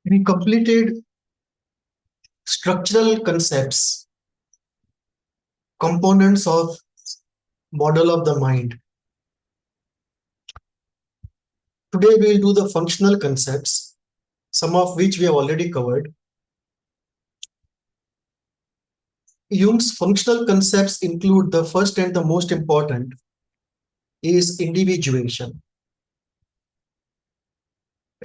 We completed structural concepts, components of model of the mind. Today we will do the functional concepts, some of which we have already covered. Jung's functional concepts include the first and the most important is individuation.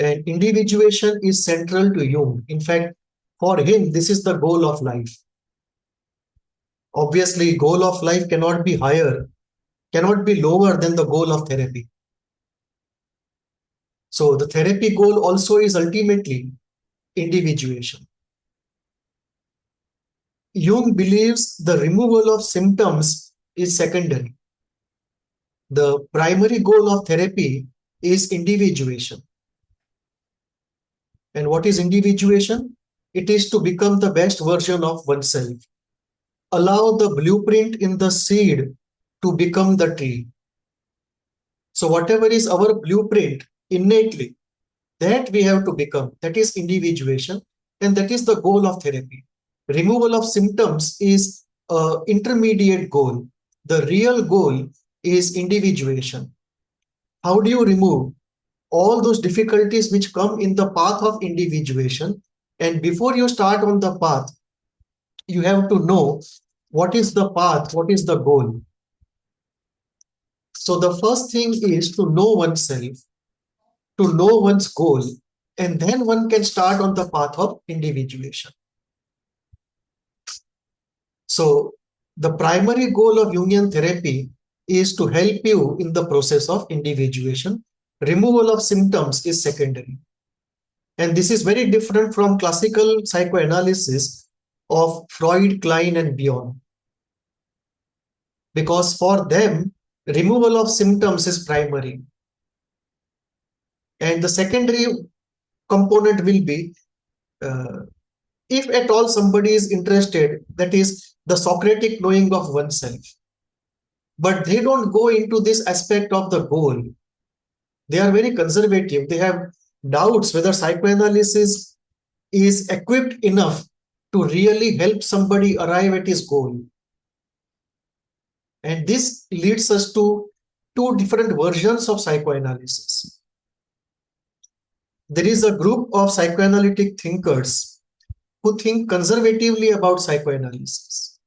And individuation is central to Jung. In fact, for him, this is the goal of life. Obviously, goal of life cannot be higher, cannot be lower than the goal of therapy. So the therapy goal also is ultimately individuation. Jung believes the removal of symptoms is secondary. The primary goal of therapy is individuation. And what is individuation? It is to become the best version of oneself. Allow the blueprint in the seed to become the tree. So whatever is our blueprint innately, that we have to become, that is individuation, and that is the goal of therapy. Removal of symptoms is an intermediate goal. The real goal is individuation. How do you remove all those difficulties which come in the path of individuation? And before you start on the path, you have to know what is the path, what is the goal. So the first thing is to know oneself, to know one's goal, and then one can start on the path of individuation. So the primary goal of Jungian therapy is to help you in the process of individuation. Removal of symptoms is secondary. And this is very different from classical psychoanalysis of Freud, Klein, and Bion. Because for them, removal of symptoms is primary. And the secondary component will be, if at all somebody is interested, that is the Socratic knowing of oneself. But they don't go into this aspect of the goal. They are very conservative. They have doubts whether psychoanalysis is equipped enough to really help somebody arrive at his goal. And this leads us to two different versions of psychoanalysis. There is a group of psychoanalytic thinkers who think conservatively about psychoanalysis.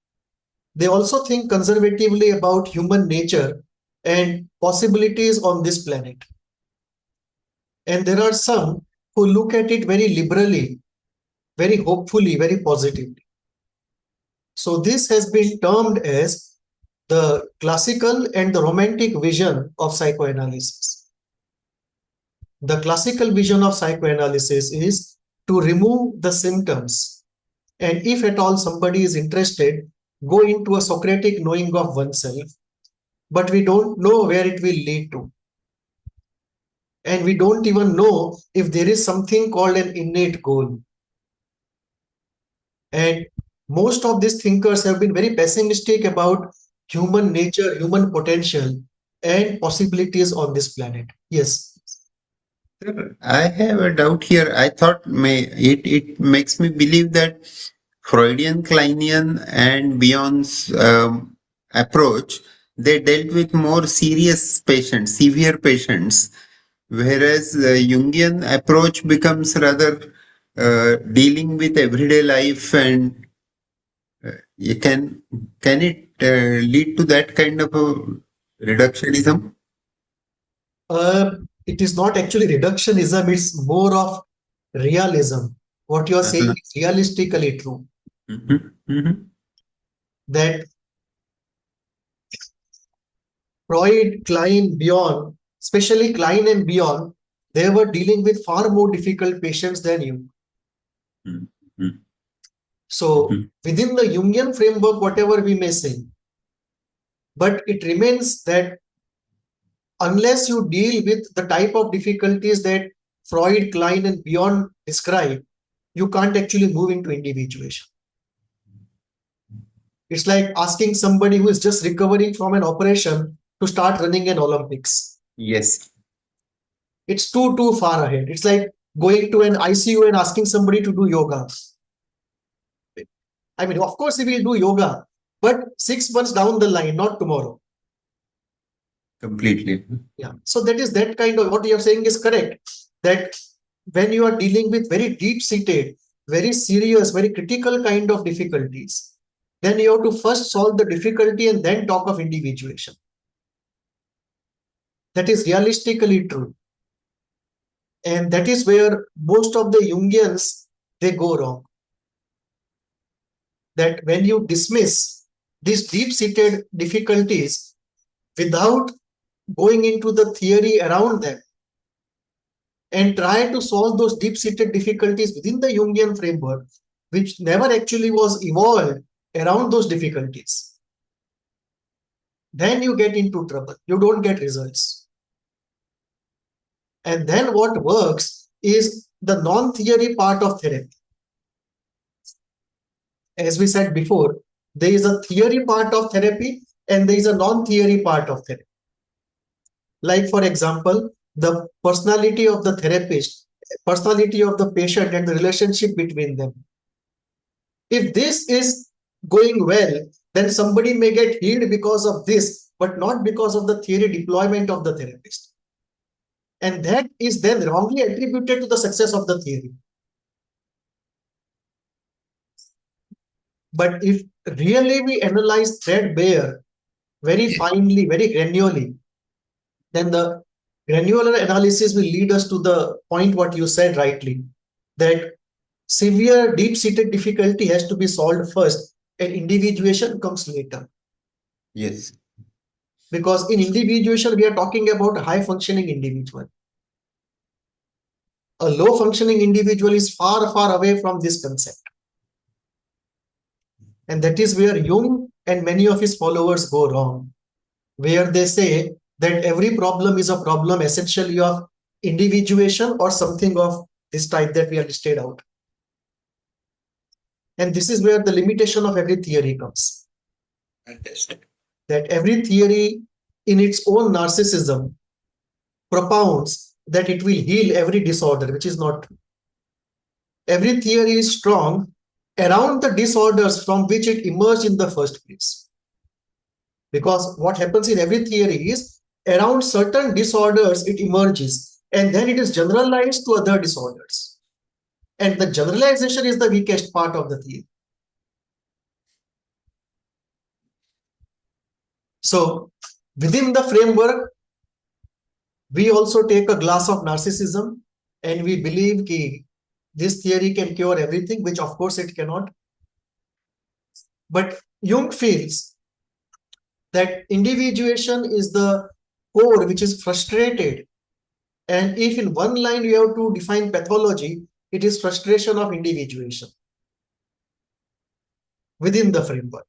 They also think conservatively about human nature and possibilities on this planet. And there are some who look at it very liberally, very hopefully, very positively. So this has been termed as the classical and the romantic vision of psychoanalysis. The classical vision of psychoanalysis is to remove the symptoms. And if at all somebody is interested, go into a Socratic knowing of oneself, but we don't know where it will lead to. And we don't even know if there is something called an innate goal. And most of these thinkers have been very pessimistic about human nature, human potential, and possibilities on this planet. Yes. Sir, I have a doubt here. I thought it makes me believe that Freudian, Kleinian, and Bion's approach, they dealt with more serious patients, severe patients, whereas the Jungian approach becomes rather dealing with everyday life, and you can it lead to that kind of a reductionism? It is not actually reductionism, it's more of realism. What you are saying Uh-huh. is realistically true. Mhm, mhm, That Freud, Klein, Bion, especially Klein and Bion, they were dealing with far more difficult patients than you. mhm, mhm, So mhm. within the Jungian framework, whatever we may say, but it remains that unless you deal with the type of difficulties that Freud, Klein, and Bion describe, you can't actually move into individuation. It's like asking somebody who is just recovering from an operation to start running an Olympics. Yes. It's too far ahead. It's like going to an ICU and asking somebody to do yoga. I mean, of course, he will do yoga, but 6 months down the line, not tomorrow. Completely. Yeah. So that is that kind of what you are saying is correct. That when you are dealing with very deep-seated, very serious, very critical kind of difficulties, then you have to first solve the difficulty and then talk of individuation. That is realistically true. And that is where most of the Jungians, they go wrong. That when you dismiss these deep-seated difficulties without going into the theory around them and try to solve those deep-seated difficulties within the Jungian framework, which never actually was evolved around those difficulties, then you get into trouble. You don't get results. And then what works is the non-theory part of therapy. As we said before, there is a theory part of therapy and there is a non-theory part of therapy. Like, for example, the personality of the therapist, personality of the patient, and the relationship between them. If this is going well, then somebody may get healed because of this, but not because of the theory deployment of the therapist. And that is then wrongly attributed to the success of the theory. But if really we analyze threadbare very finely, very granularly, then the granular analysis will lead us to the point what you said rightly, that severe deep-seated difficulty has to be solved first and individuation comes later. Yes. Because in individuation, we are talking about a high-functioning individual. A low-functioning individual is far, far away from this concept. And that is where Jung and many of his followers go wrong, where they say that every problem is a problem essentially of individuation or something of this type that we have listed out. And this is where the limitation of every theory comes. Fantastic. That every theory in its own narcissism propounds that it will heal every disorder, which is not true. Every theory is strong around the disorders from which it emerged in the first place. Because what happens in every theory is around certain disorders it emerges and then it is generalized to other disorders. And the generalization is the weakest part of the theory. So within the framework, we also take a glass of narcissism and we believe that this theory can cure everything, which of course it cannot. But Jung feels that individuation is the core which is frustrated. And if in one line you have to define pathology, it is frustration of individuation within the framework.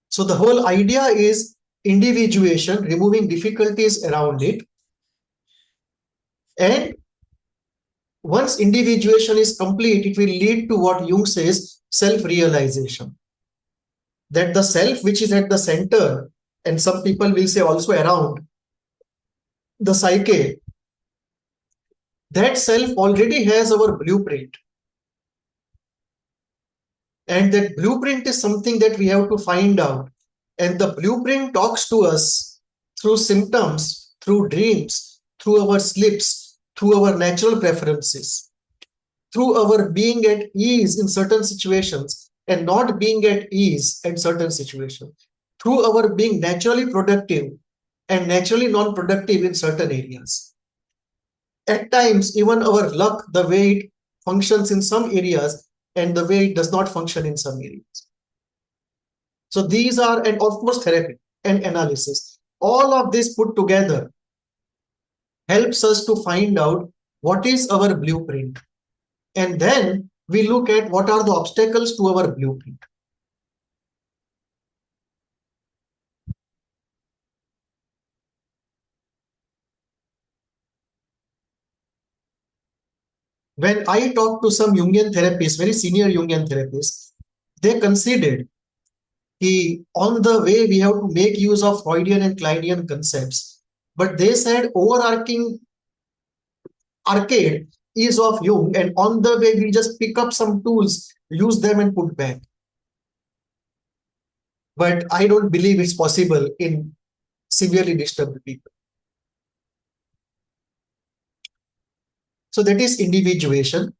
So the whole idea is individuation, removing difficulties around it. And once individuation is complete, it will lead to what Jung says, self-realization. That the self which is at the center, and some people will say also around the psyche, that self already has our blueprint. And that blueprint is something that we have to find out. And the blueprint talks to us through symptoms, through dreams, through our sleeps, through our natural preferences, through our being at ease in certain situations and not being at ease in certain situations, through our being naturally productive and naturally non-productive in certain areas. At times, even our luck, the way it functions in some areas and the way it does not function in some areas. So these are, and of course, therapy and analysis. All of this put together helps us to find out what is our blueprint. And then we look at what are the obstacles to our blueprint. When I talk to some Jungian therapists, very senior Jungian therapists, they considered on the way we have to make use of Freudian and Kleinian concepts. But they said overarching arcade is of Jung, and on the way we just pick up some tools, use them and put back. But I don't believe it's possible in severely disturbed people. So that is individuation,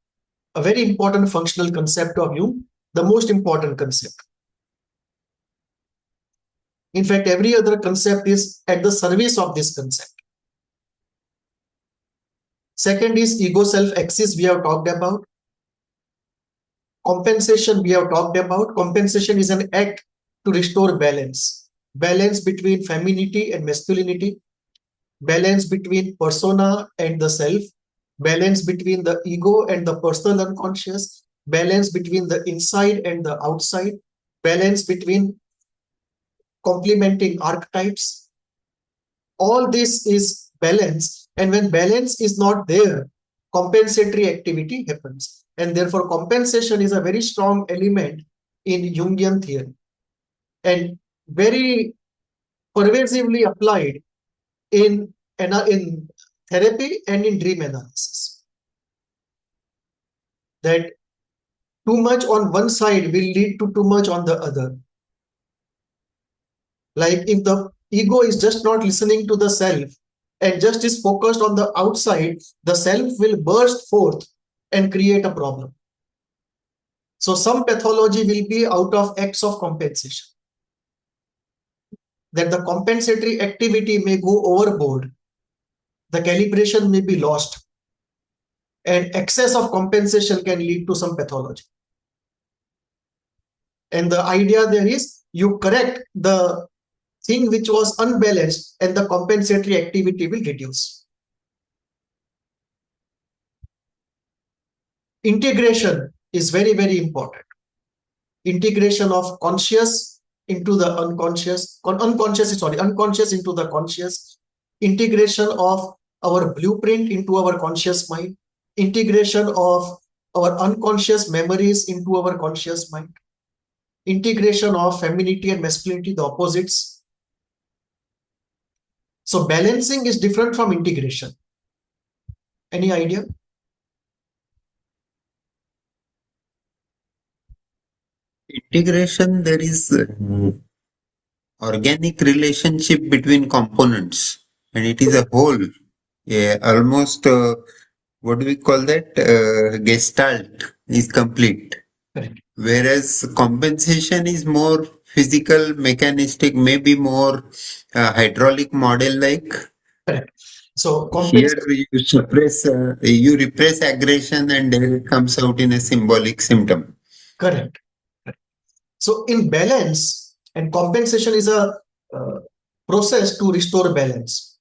a very important functional concept of Jung, the most important concept. In fact, every other concept is at the service of this concept. Second is ego self-axis, we have talked about. Compensation, we have talked about. Compensation is an act to restore balance. Balance between femininity and masculinity. Balance between persona and the self. Balance between the ego and the personal unconscious. Balance between the inside and the outside. Balance between complementing archetypes. All this is balance, and when balance is not there, compensatory activity happens, and therefore compensation is a very strong element in Jungian theory and very pervasively applied in therapy and in dream analysis. That too much on one side will lead to too much on the other. Like if the ego is just not listening to the self and just is focused on the outside, the self will burst forth and create a problem. So some pathology will be out of acts of compensation. That the compensatory activity may go overboard, the calibration may be lost, and excess of compensation can lead to some pathology. And the idea there is you correct the thing which was unbalanced and the compensatory activity will reduce. Integration is very, very important. Integration of conscious into the unconscious, unconscious into the conscious, integration of our blueprint into our conscious mind, integration of our unconscious memories into our conscious mind, integration of femininity and masculinity, the opposites. So balancing is different from integration. Any idea? Integration, there is organic relationship between components, and it is a whole. Yeah, almost what do we call that? Gestalt is complete. Correct. Whereas compensation is more physical, mechanistic, maybe more hydraulic model like. Correct. So Here you repress aggression, and then it comes out in a symbolic symptom. correct. So in balance, and compensation is a uh, process to restore balance,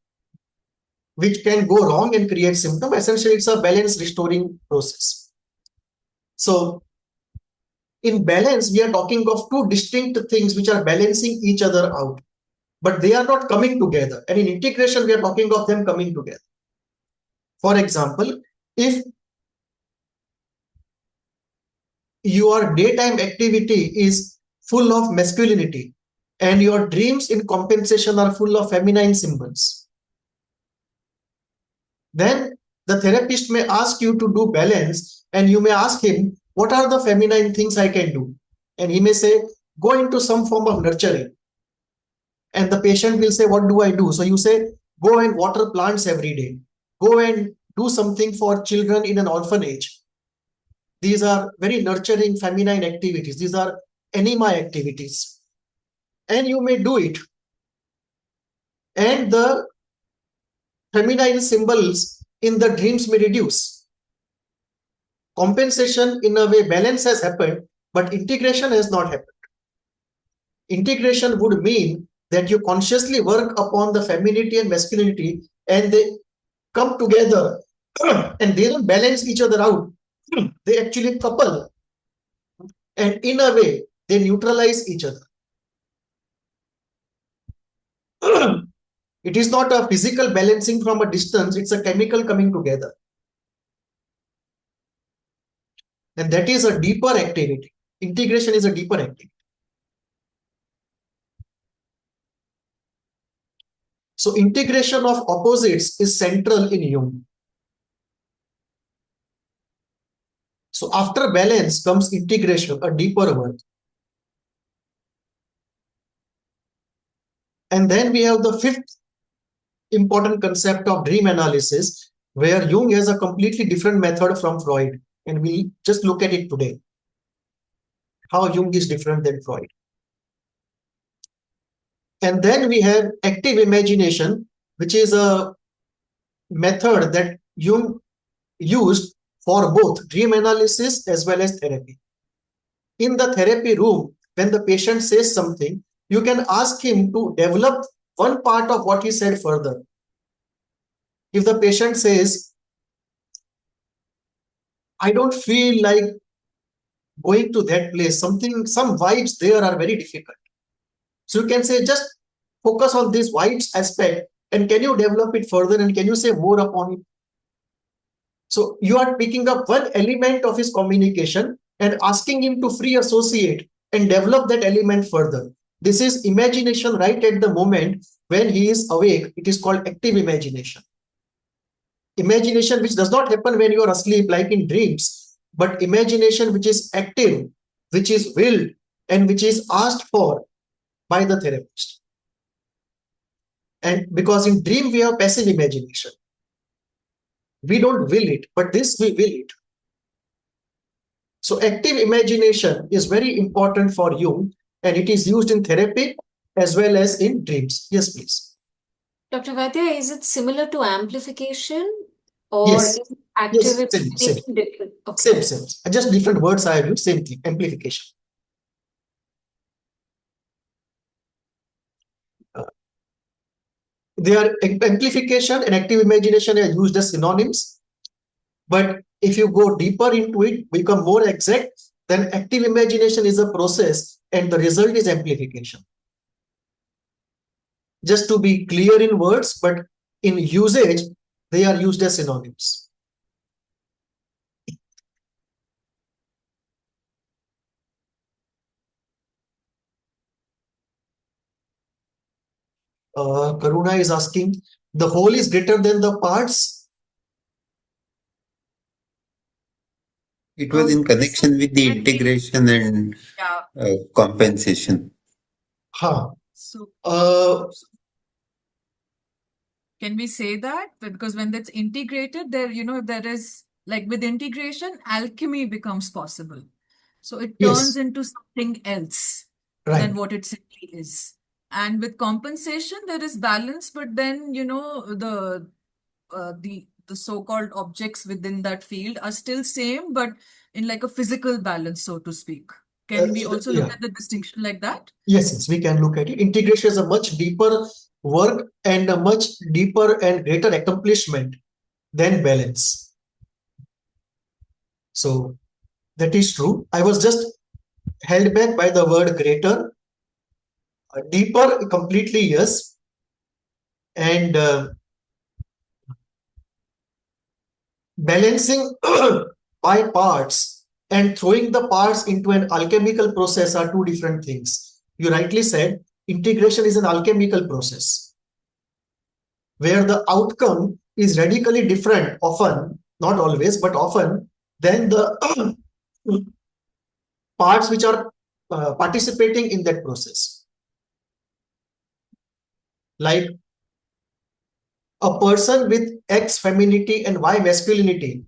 which can go wrong and create symptom. Essentially, it's a balance restoring process. So in balance, we are talking of two distinct things which are balancing each other out, but they are not coming together. And in integration, we are talking of them coming together. For example, if your daytime activity is full of masculinity and your dreams in compensation are full of feminine symbols, then the therapist may ask you to do balance, and you may ask him, what are the feminine things I can do? And he may say, go into some form of nurturing. And the patient will say, what do I do? So you say, go and water plants every day. Go and do something for children in an orphanage. These are very nurturing feminine activities. These are anima activities. And you may do it. And the feminine symbols in the dreams may reduce. Compensation, in a way, balance has happened, but integration has not happened. Integration would mean that you consciously work upon the femininity and masculinity, and they come together and they don't balance each other out. They actually couple, and in a way, they neutralize each other. It is not a physical balancing from a distance, it's a chemical coming together. And that is a deeper activity. Integration is a deeper activity. So integration of opposites is central in Jung. So after balance comes integration, a deeper work. And then we have the fifth important concept of dream analysis, where Jung has a completely different method from Freud. And we just look at it today, how Jung is different than Freud. And then we have active imagination, which is a method that Jung used for both dream analysis as well as therapy. In the therapy room, when the patient says something, you can ask him to develop one part of what he said further. If the patient says, I don't feel like going to that place, some vibes there are very difficult. So you can say, just focus on this vibes aspect, and can you develop it further, and can you say more upon it? So you are picking up one element of his communication and asking him to free associate and develop that element further. This is imagination right at the moment when he is awake. It is called active imagination. Imagination which does not happen when you are asleep like in dreams, but imagination which is active, which is willed, and which is asked for by the therapist. And because in dream we have passive imagination. We don't will it, but this we will it. So active imagination is very important for Jung, and it is used in therapy as well as in dreams. Yes, please. Dr. Vaidya, is it similar to amplification, or Yes. is active Same. different? Okay. Same. Just different words I have used, same thing, amplification. Amplification and active imagination are used as synonyms. But if you go deeper into it, become more exact, then active imagination is a process and the result is amplification. Just to be clear in words, but in usage, they are used as synonyms. Karuna is asking, the whole is greater than the parts? It was in connection with the integration and compensation. So can we say that? Because when that's integrated, there is, like, with integration, alchemy becomes possible. So it turns into something else than what it simply is. And with compensation, there is balance, but then the so-called objects within that field are still same, but in like a physical balance, so to speak. Can we also look at the distinction like that? Yes, we can look at it. Integration is a much deeper work and a much deeper and greater accomplishment than balance. So that is true. I was just held back by the word greater. Deeper, completely yes. And balancing by parts and throwing the parts into an alchemical process are two different things. You rightly said, integration is an alchemical process where the outcome is radically different, often, not always, but often, than the parts which are participating in that process. Like a person with X femininity and Y masculinity,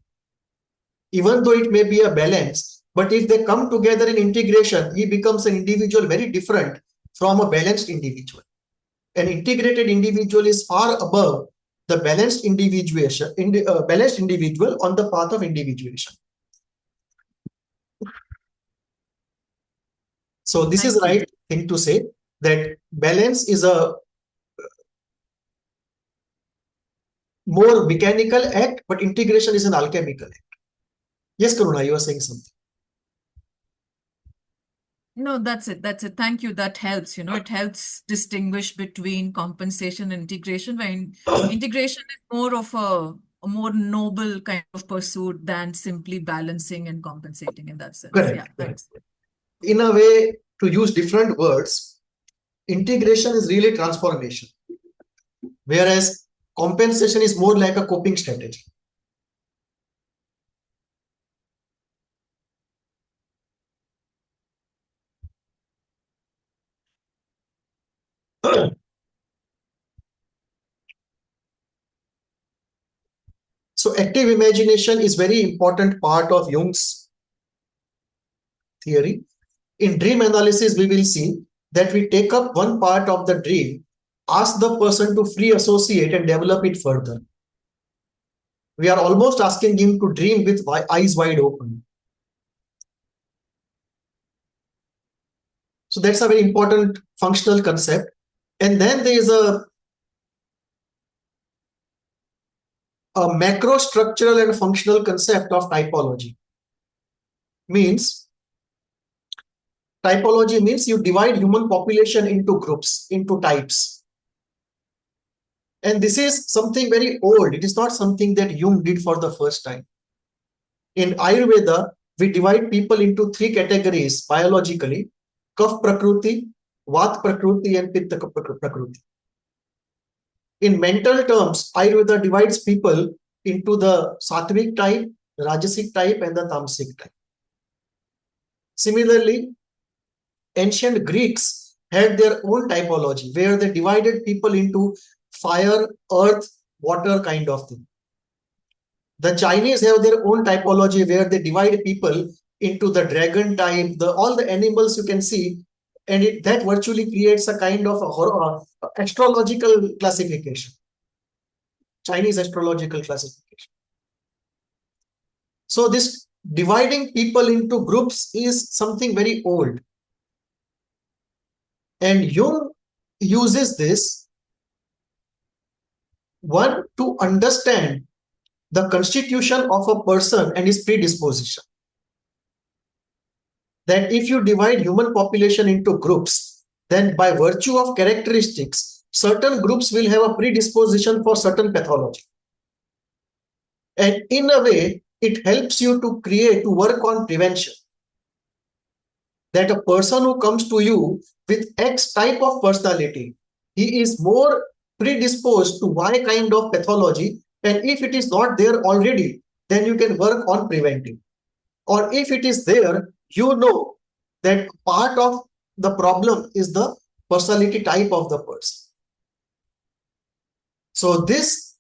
even though it may be a balance, but if they come together in integration, he becomes an individual very different from a balanced individual. An integrated individual is far above the balanced individual on the path of individuation. So this is the right thing to say, that balance is a more mechanical act, but integration is an alchemical act. Yes, Karuna, you were saying something. No, that's it. Thank you. That helps. It helps distinguish between compensation and integration. When integration is more of a more noble kind of pursuit than simply balancing and compensating in that sense. Correct. Yeah, thanks. In a way, to use different words, integration is really transformation, whereas compensation is more like a coping strategy. So active imagination is very important part of Jung's theory. In dream analysis, we will see that we take up one part of the dream, ask the person to free associate and develop it further. We are almost asking him to dream with eyes wide open. So that's a very important functional concept. And then there is a macro structural and functional concept of typology. Typology means you divide human population into groups, into types. And this is something very old. It is not something that Jung did for the first time. In Ayurveda, we divide people into three categories biologically: Kapha Prakriti, Vata Prakriti, and Pitta Prakriti. In mental terms, Ayurveda divides people into the Sattvic type, Rajasic type, and the Tamasic type. Similarly, ancient Greeks had their own typology where they divided people into fire, earth, water kind of thing. The Chinese have their own typology where they divide people into the dragon type, all the animals you can see, and that virtually creates a kind of astrological classification. Chinese astrological classification. So this dividing people into groups is something very old. And Jung uses this, one, to understand the constitution of a person and his predisposition. That if you divide human population into groups, then by virtue of characteristics, certain groups will have a predisposition for certain pathology. And in a way, it helps you to work on prevention. That a person who comes to you with X type of personality, he is more predisposed to Y kind of pathology. And if it is not there already, then you can work on preventing. Or if it is there, you know that part of the problem is the personality type of the person. So this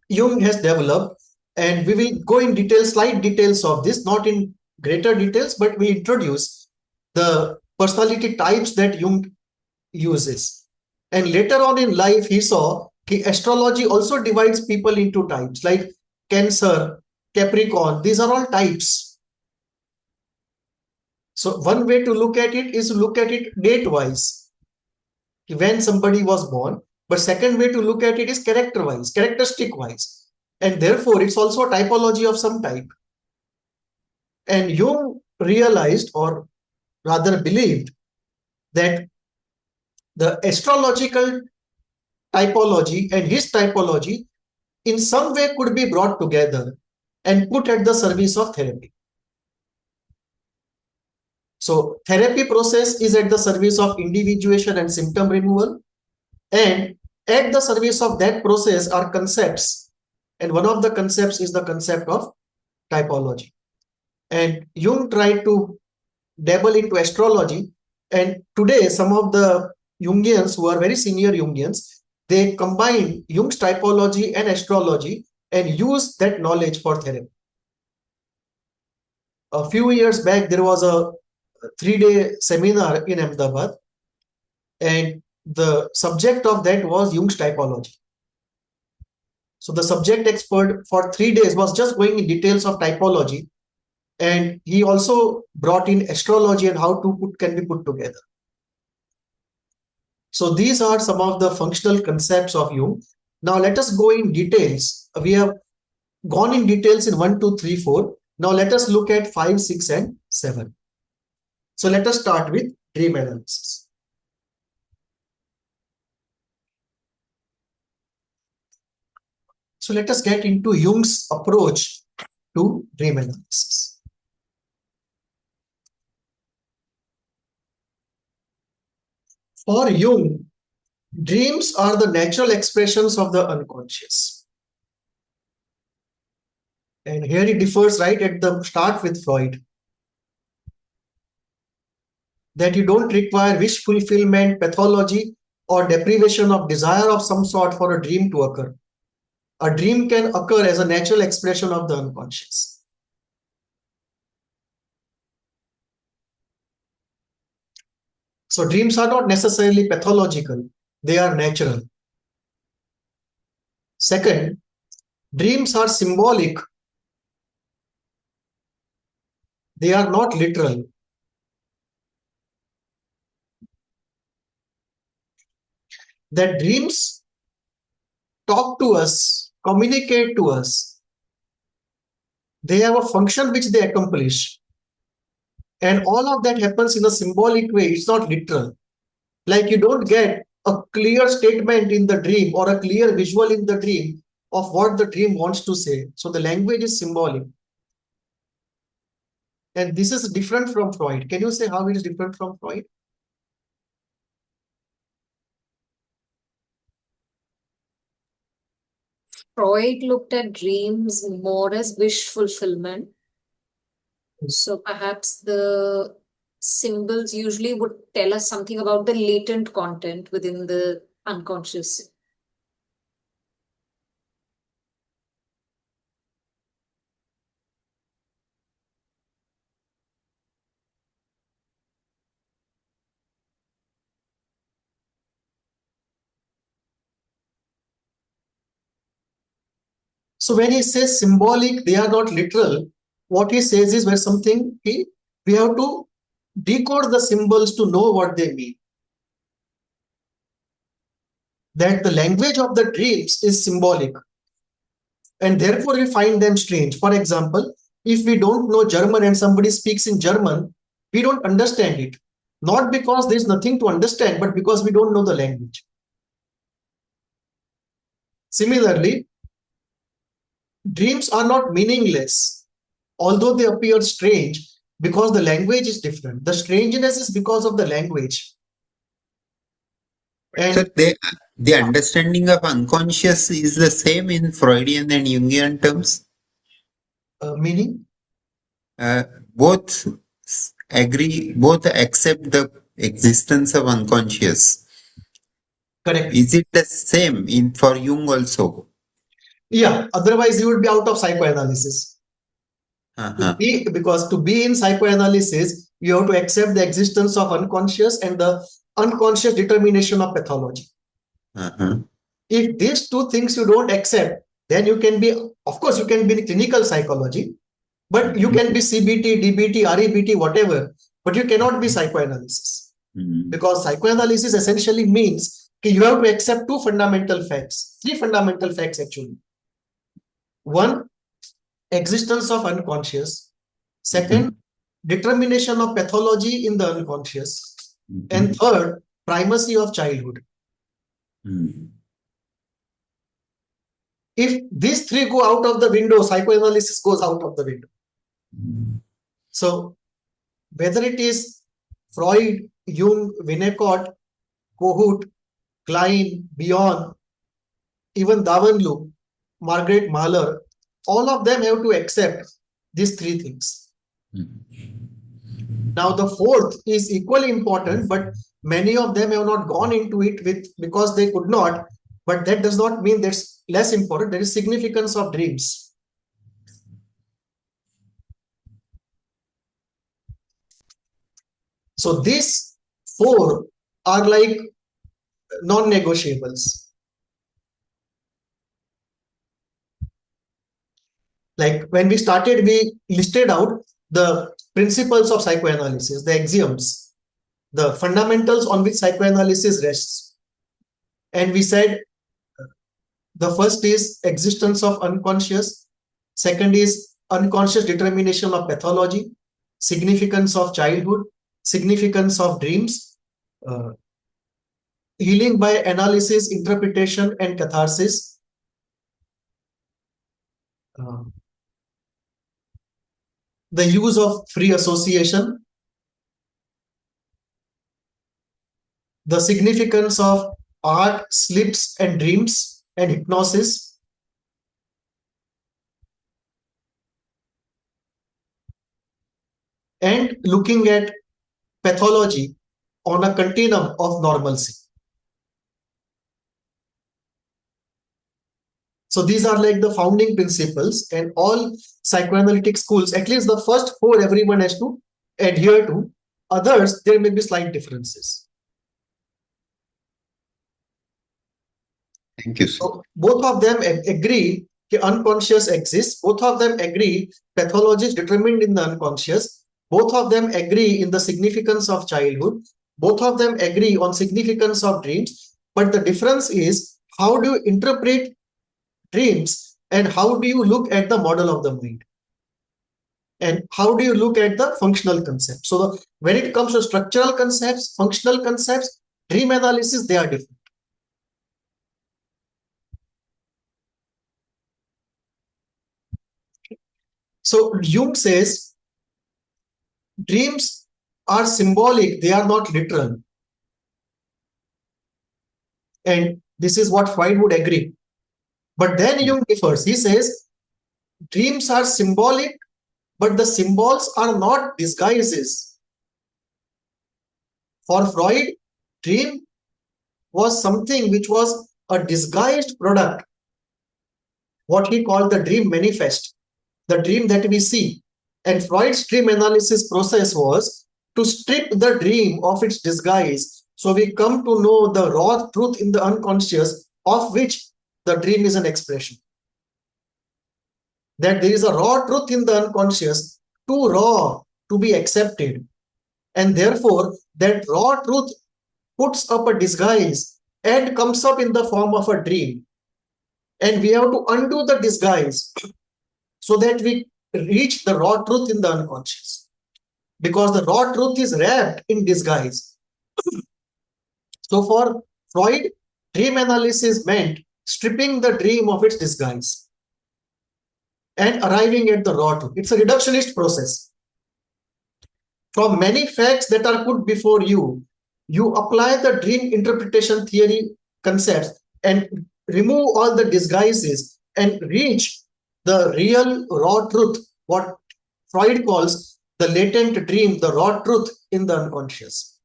Jung has developed, and we will go in detail, slight details of this, not in greater details, but we introduce the personality types that Jung uses. And later on in life, he saw that astrology also divides people into types like Cancer, Capricorn. These are all types. So one way to look at it is to look at it date-wise, when somebody was born. But second way to look at it is character-wise, characteristic-wise. And therefore, it's also a typology of some type. And Jung realized, or rather believed, that the astrological typology and his typology in some way could be brought together and put at the service of therapy. So therapy process is at the service of individuation and symptom removal, and at the service of that process are concepts, and one of the concepts is the concept of typology. And Jung tried to dabble into astrology, and today some of the Jungians who are very senior Jungians, they combine Jung's typology and astrology and use that knowledge for therapy. A few years back, there was a 3-day seminar in Ahmedabad, and the subject of that was Jung's typology. So the subject expert for 3 days was just going in details of typology, and he also brought in astrology and how can be put together. So these are some of the functional concepts of Jung. Now let us go in details. We have gone in details in 1, 2, 3, 4. Now let us look at 5, 6, and 7. So let us start with dream analysis. So let us get into Jung's approach to dream analysis. For Jung, dreams are the natural expressions of the unconscious. And here he differs right at the start with Freud. That you don't require wish fulfillment, pathology, or deprivation of desire of some sort for a dream to occur. A dream can occur as a natural expression of the unconscious. So dreams are not necessarily pathological, they are natural. Second, dreams are symbolic. They are not literal. That dreams talk to us, communicate to us. They have a function which they accomplish. And all of that happens in a symbolic way. It's not literal. Like you don't get a clear statement in the dream or a clear visual in the dream of what the dream wants to say. So the language is symbolic. And this is different from Freud. Can you say how it is different from Freud? Freud looked at dreams more as wish fulfillment. So perhaps the symbols usually would tell us something about the latent content within the unconscious. So when he says symbolic, they are not literal. What he says is where something we have to decode the symbols to know what they mean. That the language of the dreams is symbolic. And therefore we find them strange. For example, if we don't know German and somebody speaks in German, we don't understand it. Not because there's nothing to understand, but because we don't know the language. Similarly, dreams are not meaningless, although they appear strange because the language is different. The strangeness is because of the language. And So the understanding of unconscious is the same in Freudian and Jungian terms. Meaning? Both agree, both accept the existence of unconscious. Correct. Is it the same in for Jung also? Yeah, otherwise you would be out of psychoanalysis. Because to be in psychoanalysis, you have to accept the existence of unconscious and the unconscious determination of pathology. If these two things you don't accept, then you can be, of course, you can be in clinical psychology, but you can be CBT, DBT, REBT, whatever, but you cannot be psychoanalysis. Because psychoanalysis essentially means you have to accept two fundamental facts, three fundamental facts actually. One, existence of unconscious. Second, determination of pathology in the unconscious. And third, primacy of childhood. If these three go out of the window, psychoanalysis goes out of the window. So whether it is Freud, Jung, Winnicott, Kohut, Klein, Bion, even Davanloo, Margaret Mahler, all of them have to accept these three things. Now the fourth is equally important, but many of them have not gone into it because they could not. But that does not mean that's less important. There is significance of dreams. So these four are like non-negotiables. Like when we started, we listed out the principles of psychoanalysis, the axioms, the fundamentals on which psychoanalysis rests. And we said the first is existence of unconscious. Second is unconscious determination of pathology, significance of childhood, significance of dreams, healing by analysis, interpretation, and catharsis. The use of free association, the significance of art, slips, and dreams, and hypnosis, and looking at pathology on a continuum of normalcy. So these are like the founding principles, and all psychoanalytic schools, at least the first four, everyone has to adhere to. Others, there may be slight differences. Thank you, sir. So both of them agree that unconscious exists. Both of them agree pathology is determined in the unconscious. Both of them agree in the significance of childhood. Both of them agree on significance of dreams. But the difference is, how do you interpret dreams and how do you look at the model of the mind? And how do you look at the functional concepts? So when it comes to structural concepts, functional concepts, dream analysis, they are different. So Jung says dreams are symbolic, they are not literal. And this is what Freud would agree. But then Jung differs. He says dreams are symbolic, but the symbols are not disguises. For Freud, dream was something which was a disguised product, what he called the dream manifest, the dream that we see. And Freud's dream analysis process was to strip the dream of its disguise. So we come to know the raw truth in the unconscious, of which the dream is an expression. That there is a raw truth in the unconscious, too raw to be accepted. And therefore, that raw truth puts up a disguise and comes up in the form of a dream. And we have to undo the disguise so that we reach the raw truth in the unconscious. Because the raw truth is wrapped in disguise. So for Freud, dream analysis meant stripping the dream of its disguise and arriving at the raw truth. It's a reductionist process. From many facts that are put before you, you apply the dream interpretation theory concepts and remove all the disguises and reach the real raw truth, what Freud calls the latent dream, the raw truth in the unconscious.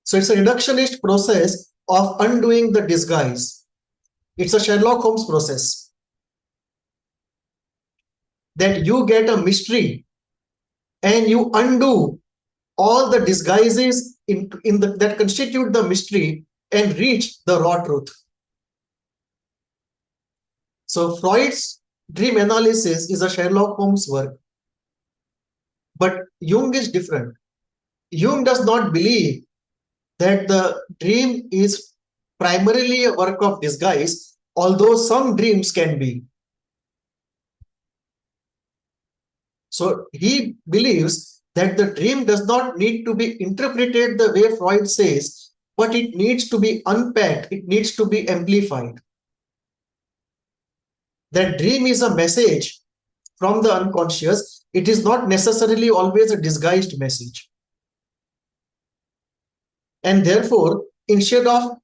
So it's a reductionist process of undoing the disguise. It's a Sherlock Holmes process. That you get a mystery and you undo all the disguises that constitute the mystery and reach the raw truth. So Freud's dream analysis is a Sherlock Holmes work. But Jung is different. Jung does not believe that the dream is primarily a work of disguise, although some dreams can be. So he believes that the dream does not need to be interpreted the way Freud says, but it needs to be unpacked, it needs to be amplified. That dream is a message from the unconscious. It is not necessarily always a disguised message. And therefore, instead of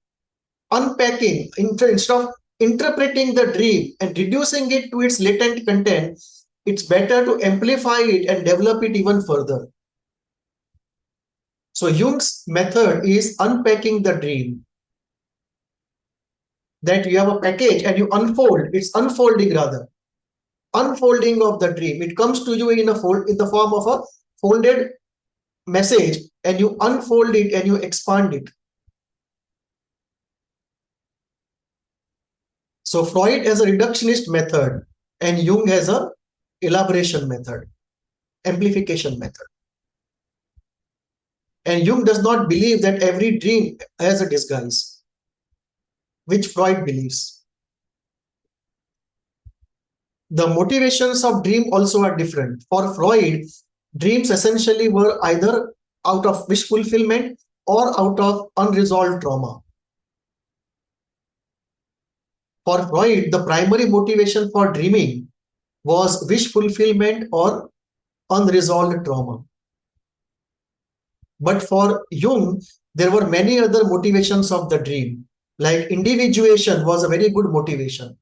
unpacking, instead of interpreting the dream and reducing it to its latent content, it's better to amplify it and develop it even further. So Jung's method is unpacking the dream. That you have a package and you unfold, it's unfolding rather. Unfolding of the dream. It comes to you in the form of a folded message and you unfold it and you expand it. So Freud has a reductionist method and Jung has a elaboration method, amplification method. And Jung does not believe that every dream has a disguise, which Freud believes. The motivations of dream also are different. For Freud, dreams essentially were either out of wish fulfillment or out of unresolved trauma. For Freud, the primary motivation for dreaming was wish fulfillment or unresolved trauma. But for Jung, there were many other motivations of the dream, like individuation was a very good motivation.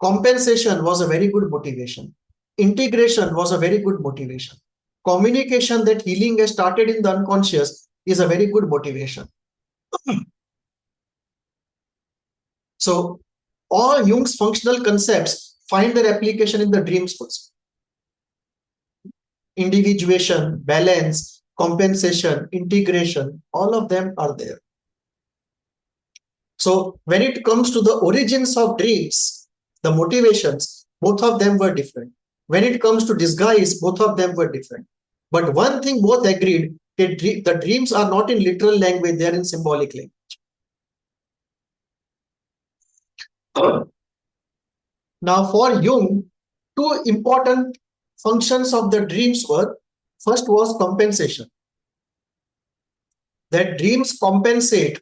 Compensation was a very good motivation. Integration was a very good motivation. Communication, that healing has started in the unconscious, is a very good motivation. So all Jung's functional concepts find their application in the dreams first. Individuation, balance, compensation, integration, all of them are there. So when it comes to the origins of dreams, the motivations, both of them were different. When it comes to disguise, both of them were different. But one thing both agreed, the dreams are not in literal language, they are in symbolic language. Now for Jung, two important functions of the dreams were, first was compensation. That dreams compensate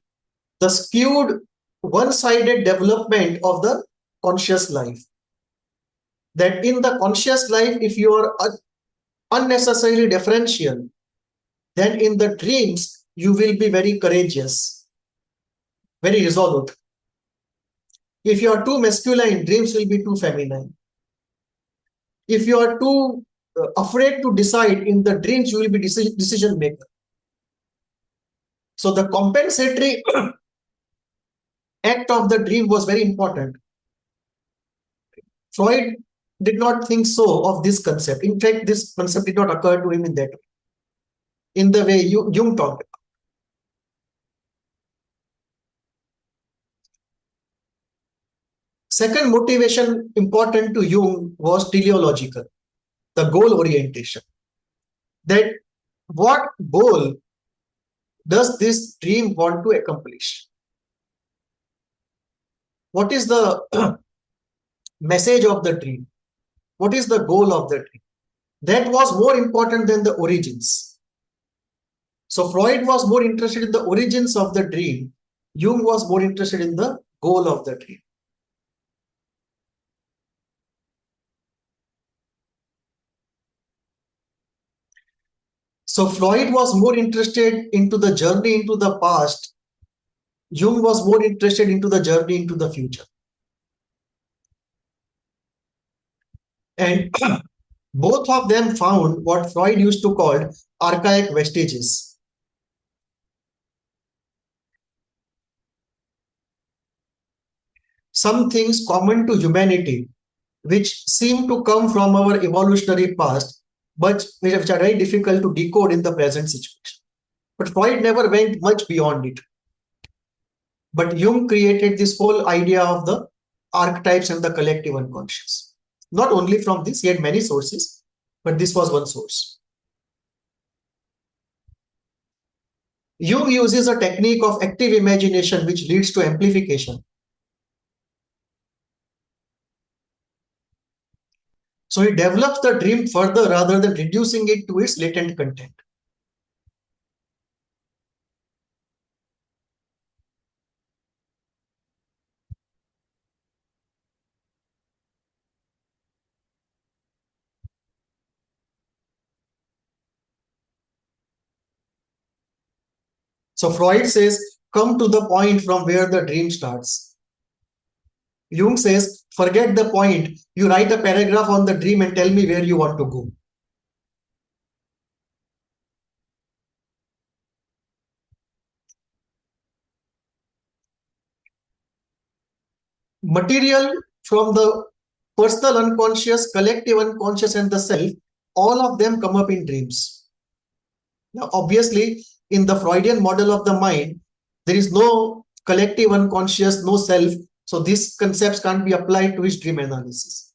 the skewed one-sided development of the conscious life. That in the conscious life, if you are unnecessarily differential, then in the dreams, you will be very courageous, very resolute. If you are too masculine, dreams will be too feminine. If you are too afraid to decide, in the dreams, you will be decision maker. So the compensatory act of the dream was very important. Freud did not think so of this concept. In fact, this concept did not occur to him in that way, in the way Jung talked about. Second motivation important to Jung was teleological, the goal orientation. That what goal does this dream want to accomplish? What is the message of the dream? What is the goal of the dream? That was more important than the origins. So Freud was more interested in the origins of the dream. Jung was more interested in the goal of the dream. So Freud was more interested into the journey into the past. Jung was more interested into the journey into the future. And both of them found what Freud used to call archaic vestiges. Some things common to humanity, which seem to come from our evolutionary past, but which are very difficult to decode in the present situation. But Freud never went much beyond it. But Jung created this whole idea of the archetypes and the collective unconscious. Not only from this, he had many sources, but this was one source. Jung uses a technique of active imagination which leads to amplification. So he develops the dream further rather than reducing it to its latent content. So Freud says, come to the point from where the dream starts. Jung says, forget the point. You write a paragraph on the dream and tell me where you want to go. Material from the personal unconscious, collective unconscious, and the self, all of them come up in dreams. Now, obviously, in the Freudian model of the mind, there is no collective unconscious, no self. So these concepts can't be applied to his dream analysis.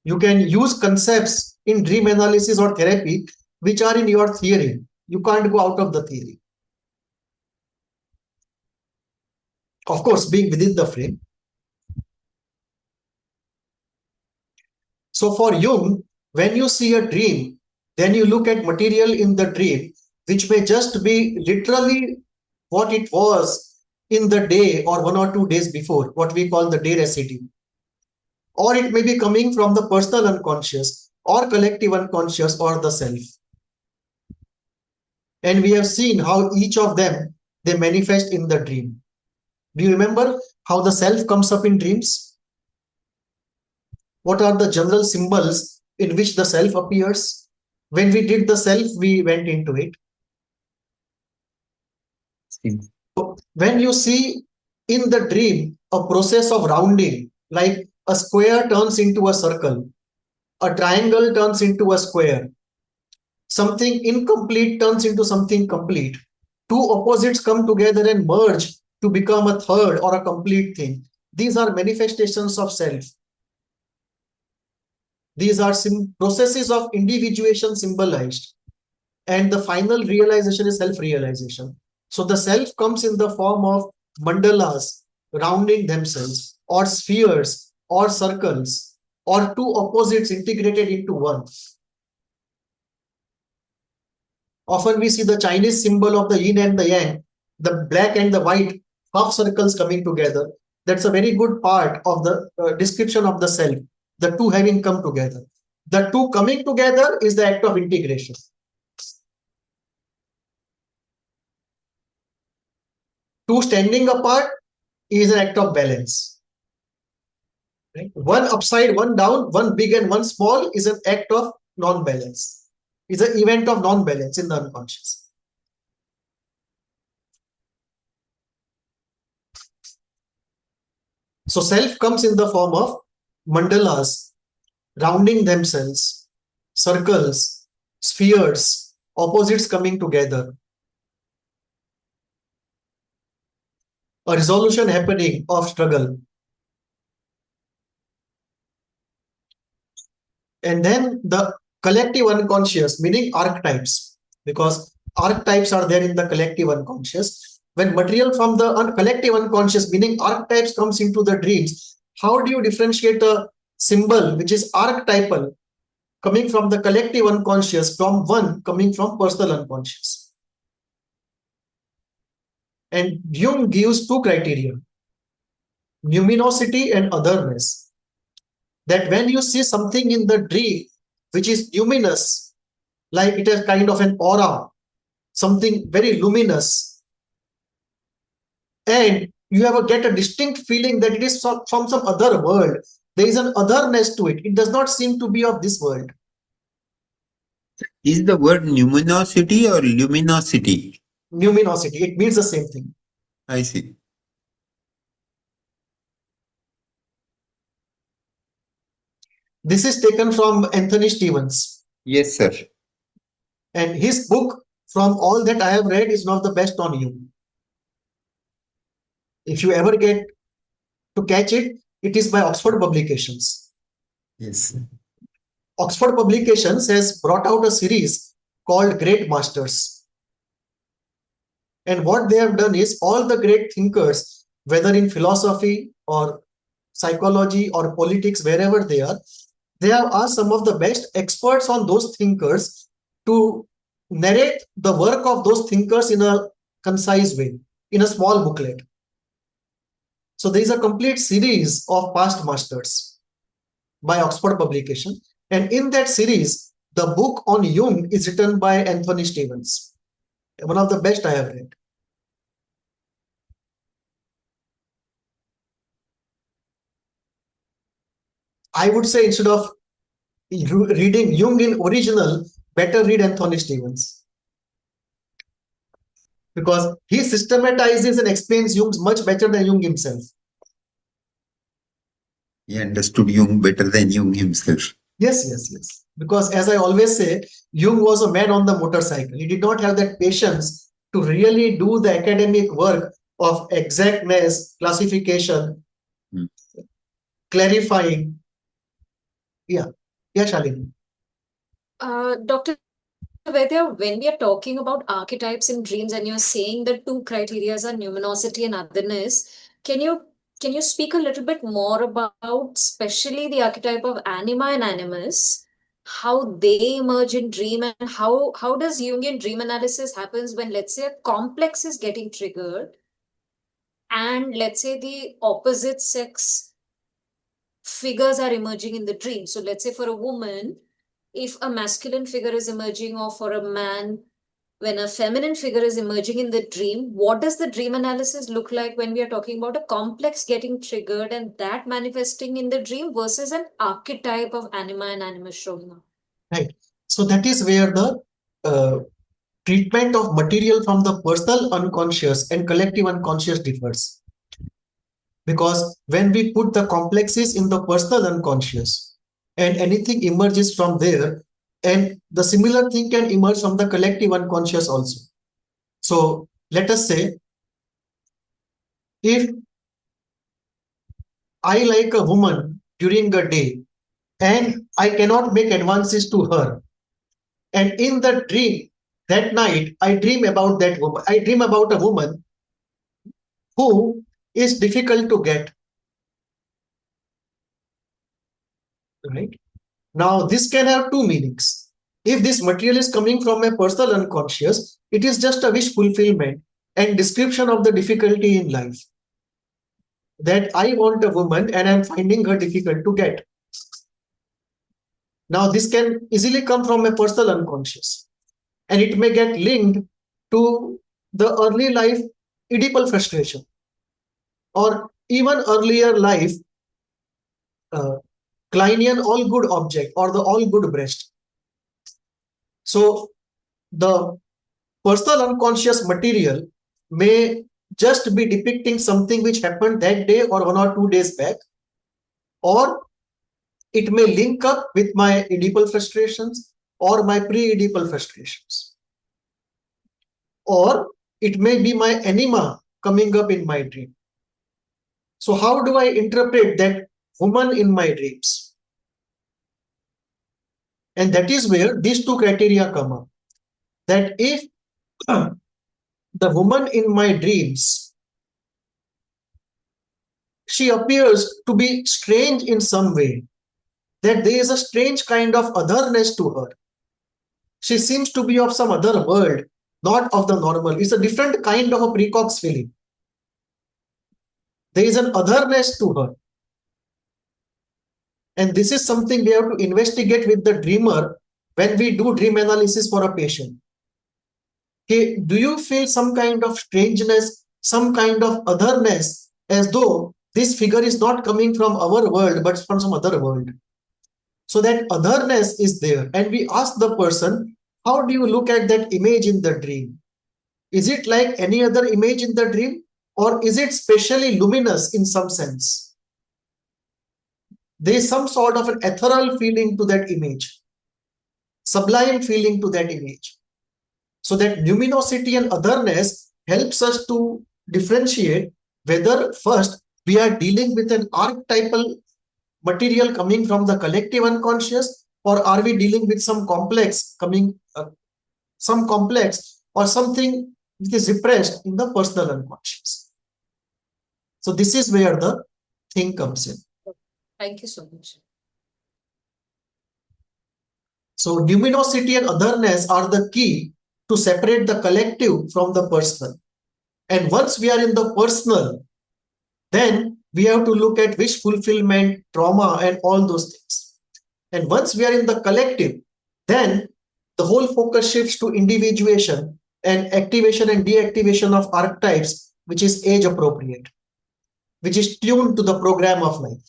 You can use concepts in dream analysis or therapy which are in your theory. You can't go out of the theory. Of course, being within the frame. So for Jung, when you see a dream, then you look at material in the dream, which may just be literally what it was in the day or 1 or 2 days before, what we call the day residue. Or it may be coming from the personal unconscious or collective unconscious or the self. And we have seen how each of them, they manifest in the dream. Do you remember how the self comes up in dreams? What are the general symbols in which the self appears? When we did the self, we went into it. So when you see in the dream a process of rounding, like a square turns into a circle, a triangle turns into a square, something incomplete turns into something complete. Two opposites come together and merge to become a third or a complete thing. These are manifestations of self. These are processes of individuation symbolized. And the final realization is self-realization. So the self comes in the form of mandalas rounding themselves, or spheres, or circles, or two opposites integrated into one. Often we see the Chinese symbol of the yin and the yang, the black and the white half circles coming together. That's a very good part of the description of the self, the two having come together. The two coming together is the act of integration. Two standing apart is an act of balance. Right? One upside, one down, one big and one small is an act of non-balance. It's an event of non-balance in the unconscious. So self comes in the form of mandalas, rounding themselves, circles, spheres, opposites coming together. A resolution happening of struggle. And then the collective unconscious, meaning archetypes, because archetypes are there in the collective unconscious. When material from the collective unconscious, meaning archetypes, comes into the dreams, how do you differentiate a symbol which is archetypal coming from the collective unconscious from one coming from personal unconscious? And Jung gives two criteria, numinosity and otherness. That when you see something in the dream which is luminous, like it has kind of an aura, something very luminous, and you get a distinct feeling that it is from some other world. There is an otherness to it. It does not seem to be of this world. Is the word numinosity or luminosity? Numinosity. It means the same thing. I see. This is taken from Anthony Stevens. Yes, sir. And his book, from all that I have read, is one of the best on Jung. If you ever get to catch it, it is by Oxford Publications. Yes. Oxford Publications has brought out a series called Great Masters. And what they have done is all the great thinkers, whether in philosophy or psychology or politics, wherever they have asked some of the best experts on those thinkers to narrate the work of those thinkers in a concise way, in a small booklet. So there is a complete series of past masters by Oxford Publication. And in that series, the book on Jung is written by Anthony Stevens, one of the best I have read. I would say instead of reading Jung in original, better read Anthony Stevens. Because he systematizes and explains Jung much better than Jung himself. He understood Jung better than Jung himself. Yes. Because as I always say, Jung was a man on the motorcycle. He did not have that patience to really do the academic work of exactness, classification, clarifying. Yeah, Shalini. Dr. Vaidya, when we are talking about archetypes in dreams and you're saying the two criteria are numinosity and otherness, can you speak a little bit more about especially the archetype of anima and animus, how they emerge in dream, and how does Jungian dream analysis happens when, let's say, a complex is getting triggered and let's say the opposite sex figures are emerging in the dream. So let's say for a woman, if a masculine figure is emerging, or for a man, when a feminine figure is emerging in the dream, what does the dream analysis look like when we are talking about a complex getting triggered and that manifesting in the dream versus an archetype of anima and animus showing up? Right. So that is where the treatment of material from the personal unconscious and collective unconscious differs. Because when we put the complexes in the personal unconscious and anything emerges from there, and the similar thing can emerge from the collective unconscious also. So let us say, if I like a woman during a day and I cannot make advances to her, and in the dream that night I dream about that woman, I dream about a woman who is difficult to get, right? Now this can have two meanings. If this material is coming from a personal unconscious, it is just a wish fulfillment and description of the difficulty in life, that I want a woman and I'm finding her difficult to get. Now this can easily come from a personal unconscious, and it may get linked to the early life Oedipal frustration, or even earlier life Kleinian all good object, or the all good breast. So the personal unconscious material may just be depicting something which happened that day or 1 or 2 days back, or it may link up with my Oedipal frustrations or my pre-Oedipal frustrations, or it may be my anima coming up in my dream. So how do I interpret that woman in my dreams? And that is where these two criteria come up. That if the woman in my dreams, she appears to be strange in some way, that there is a strange kind of otherness to her. She seems to be of some other world, not of the normal. It's a different kind of a precox feeling. There is an otherness to her. And this is something we have to investigate with the dreamer when we do dream analysis for a patient. Okay, do you feel some kind of strangeness, some kind of otherness, as though this figure is not coming from our world but from some other world? So that otherness is there, and we ask the person, how do you look at that image in the dream? Is it like any other image in the dream, or is it specially luminous in some sense? There is some sort of an ethereal feeling to that image, sublime feeling to that image. So that luminosity and otherness helps us to differentiate whether first we are dealing with an archetypal material coming from the collective unconscious, or are we dealing with some complex or something which is repressed in the personal unconscious. So this is where the thing comes in. Thank you so much. So luminosity and otherness are the key to separate the collective from the personal. And once we are in the personal, then we have to look at wish fulfillment, trauma, and all those things. And once we are in the collective, then the whole focus shifts to individuation and activation and deactivation of archetypes, which is age appropriate, which is tuned to the program of life.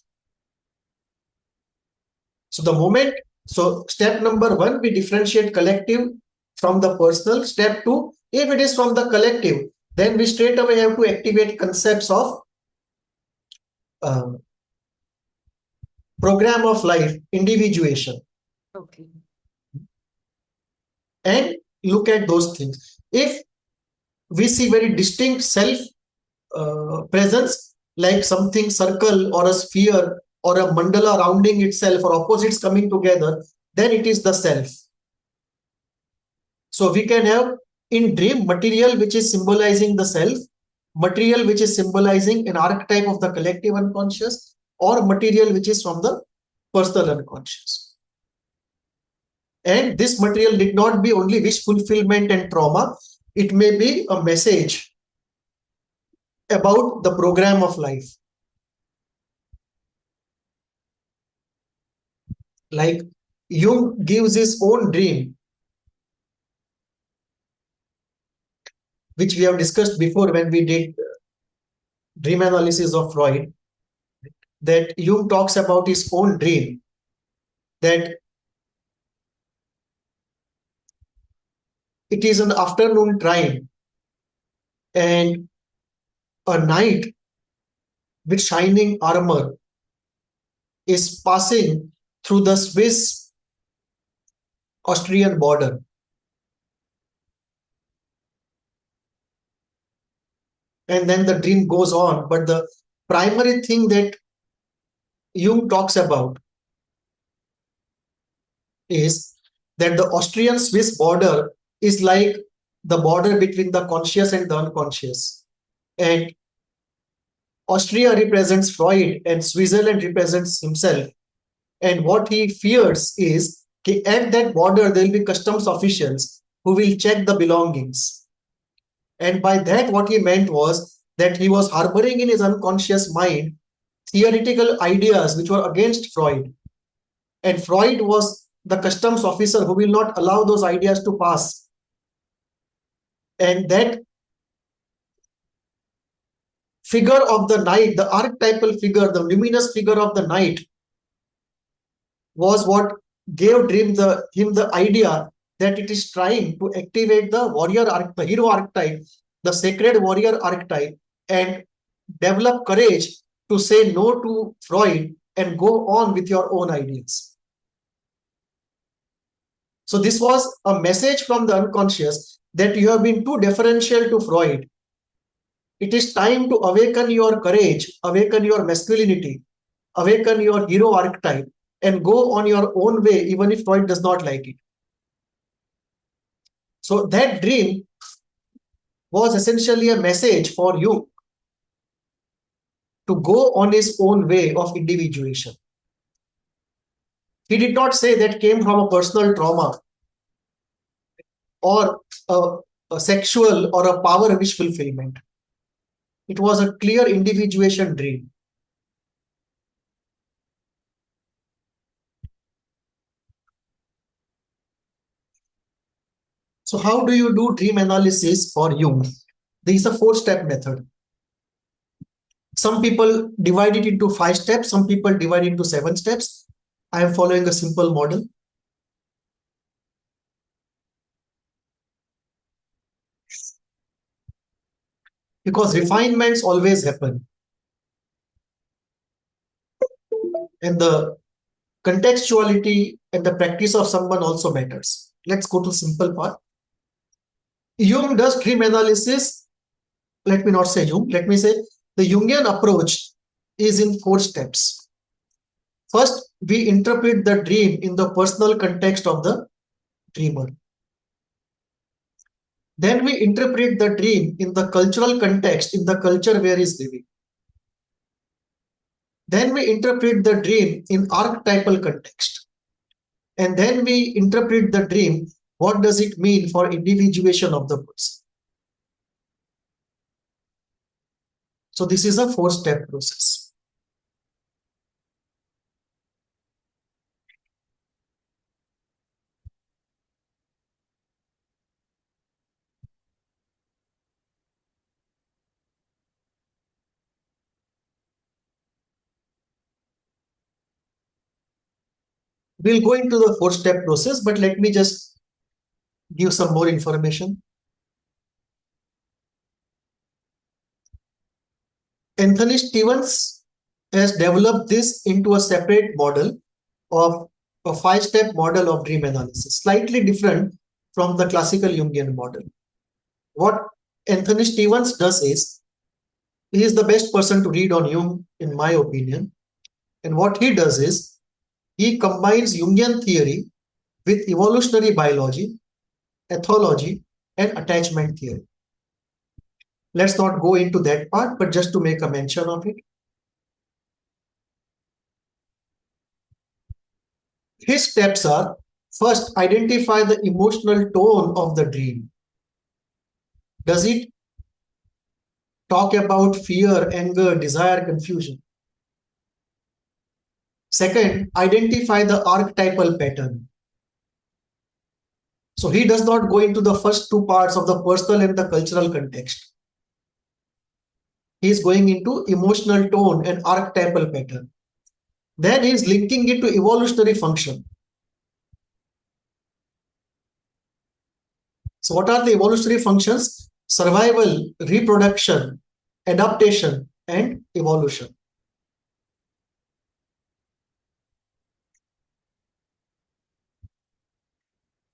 So step number 1, we differentiate collective from the personal. Step 2, if it is from the collective, then we straight away have to activate concepts of program of life, individuation. Okay. And look at those things. If we see very distinct self presence, like something circle or a sphere or a mandala rounding itself, or opposites coming together, then it is the self. So we can have in dream material which is symbolizing the self, material which is symbolizing an archetype of the collective unconscious, or material which is from the personal unconscious. And this material did not be only wish fulfillment and trauma, it may be a message about the program of life. Like Jung gives his own dream, which we have discussed before when we did dream analysis of Freud, that Jung talks about his own dream, that it is an afternoon time and a knight with shining armor is passing through the Swiss-Austrian border. And then the dream goes on. But the primary thing that Jung talks about is that the Austrian-Swiss border is like the border between the conscious and the unconscious. And Austria represents Freud and Switzerland represents himself. And what he fears is that at that border, there will be customs officials who will check the belongings. And by that, what he meant was that he was harboring in his unconscious mind theoretical ideas which were against Freud. And Freud was the customs officer who will not allow those ideas to pass. And that figure of the night, the archetypal figure, the luminous figure of the night, was what gave him the idea that it is trying to activate the warrior archetype, the hero archetype, the sacred warrior archetype, and develop courage to say no to Freud and go on with your own ideas. So this was a message from the unconscious that you have been too deferential to Freud. It is time to awaken your courage, awaken your masculinity, awaken your hero archetype, and go on your own way, even if Freud does not like it. So that dream was essentially a message for you to go on his own way of individuation. He did not say that came from a personal trauma or a sexual or a power wish fulfillment. It was a clear individuation dream. So how do you do dream analysis for Jung? There is a 4-step method. Some people divide it into 5 steps. Some people divide it into 7 steps. I am following a simple model. Because refinements always happen. And the contextuality and the practice of someone also matters. Let's go to simple part. Jung does dream analysis. Let me not say Jung. Let me say the Jungian approach is in 4 steps. First, we interpret the dream in the personal context of the dreamer. Then we interpret the dream in the cultural context, in the culture where he is living. Then we interpret the dream in archetypal context. And then we interpret the dream, what does it mean for individuation of the person? So this is a 4-step process. We'll go into the 4-step process, but let me just give some more information. Anthony Stevens has developed this into a separate model of a 5-step model of dream analysis, slightly different from the classical Jungian model. What Anthony Stevens does is, he is the best person to read on Jung, in my opinion. And what he does is, he combines Jungian theory with evolutionary biology, ethology, and attachment theory. Let's not go into that part, but just to make a mention of it. His steps are, first, identify the emotional tone of the dream. Does it talk about fear, anger, desire, confusion? Second, identify the archetypal pattern. So he does not go into the first 2 parts of the personal and the cultural context. He is going into emotional tone and archetypal pattern. Then he is linking it to evolutionary function. So what are the evolutionary functions? Survival, reproduction, adaptation, and evolution.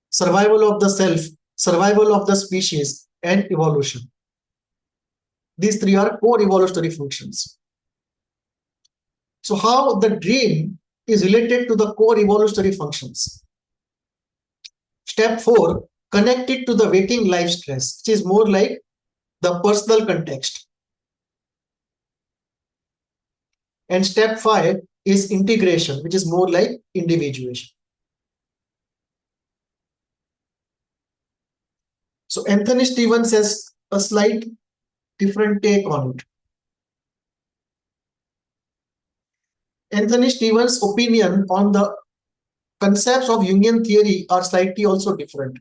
Survival of the self, survival of the species, and evolution. These three are core evolutionary functions. So how the dream is related to the core evolutionary functions? Step 4, connect it to the waking life stress, which is more like the personal context. And step 5 is integration, which is more like individuation. So Anthony Stevens has a slight different take on it. Anthony Stevens' opinion on the concepts of Jungian theory are slightly also different,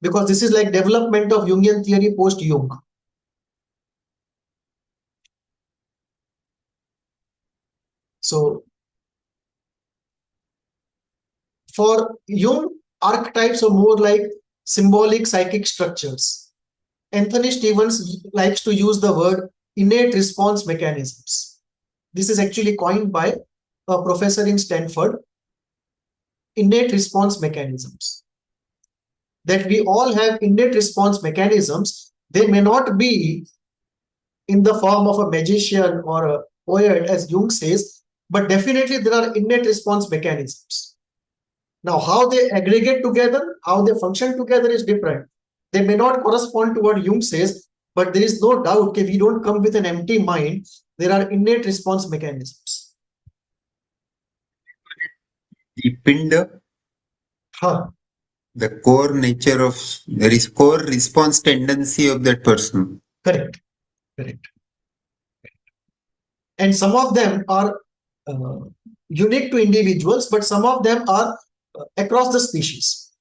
because this is like development of Jungian theory post-Jung. So for Jung, archetypes are more like symbolic psychic structures. Anthony Stevens likes to use the word innate response mechanisms. This is actually coined by a professor in Stanford. Innate response mechanisms. That we all have innate response mechanisms. They may not be in the form of a magician or a poet, as Jung says, but definitely there are innate response mechanisms. Now, how they aggregate together, how they function together is different. They may not correspond to what Jung says, but there is no doubt if we don't come with an empty mind, there are innate response mechanisms. The pinda, the core nature of, there is core response tendency of that person. Correct. And some of them are unique to individuals, but some of them are across the species.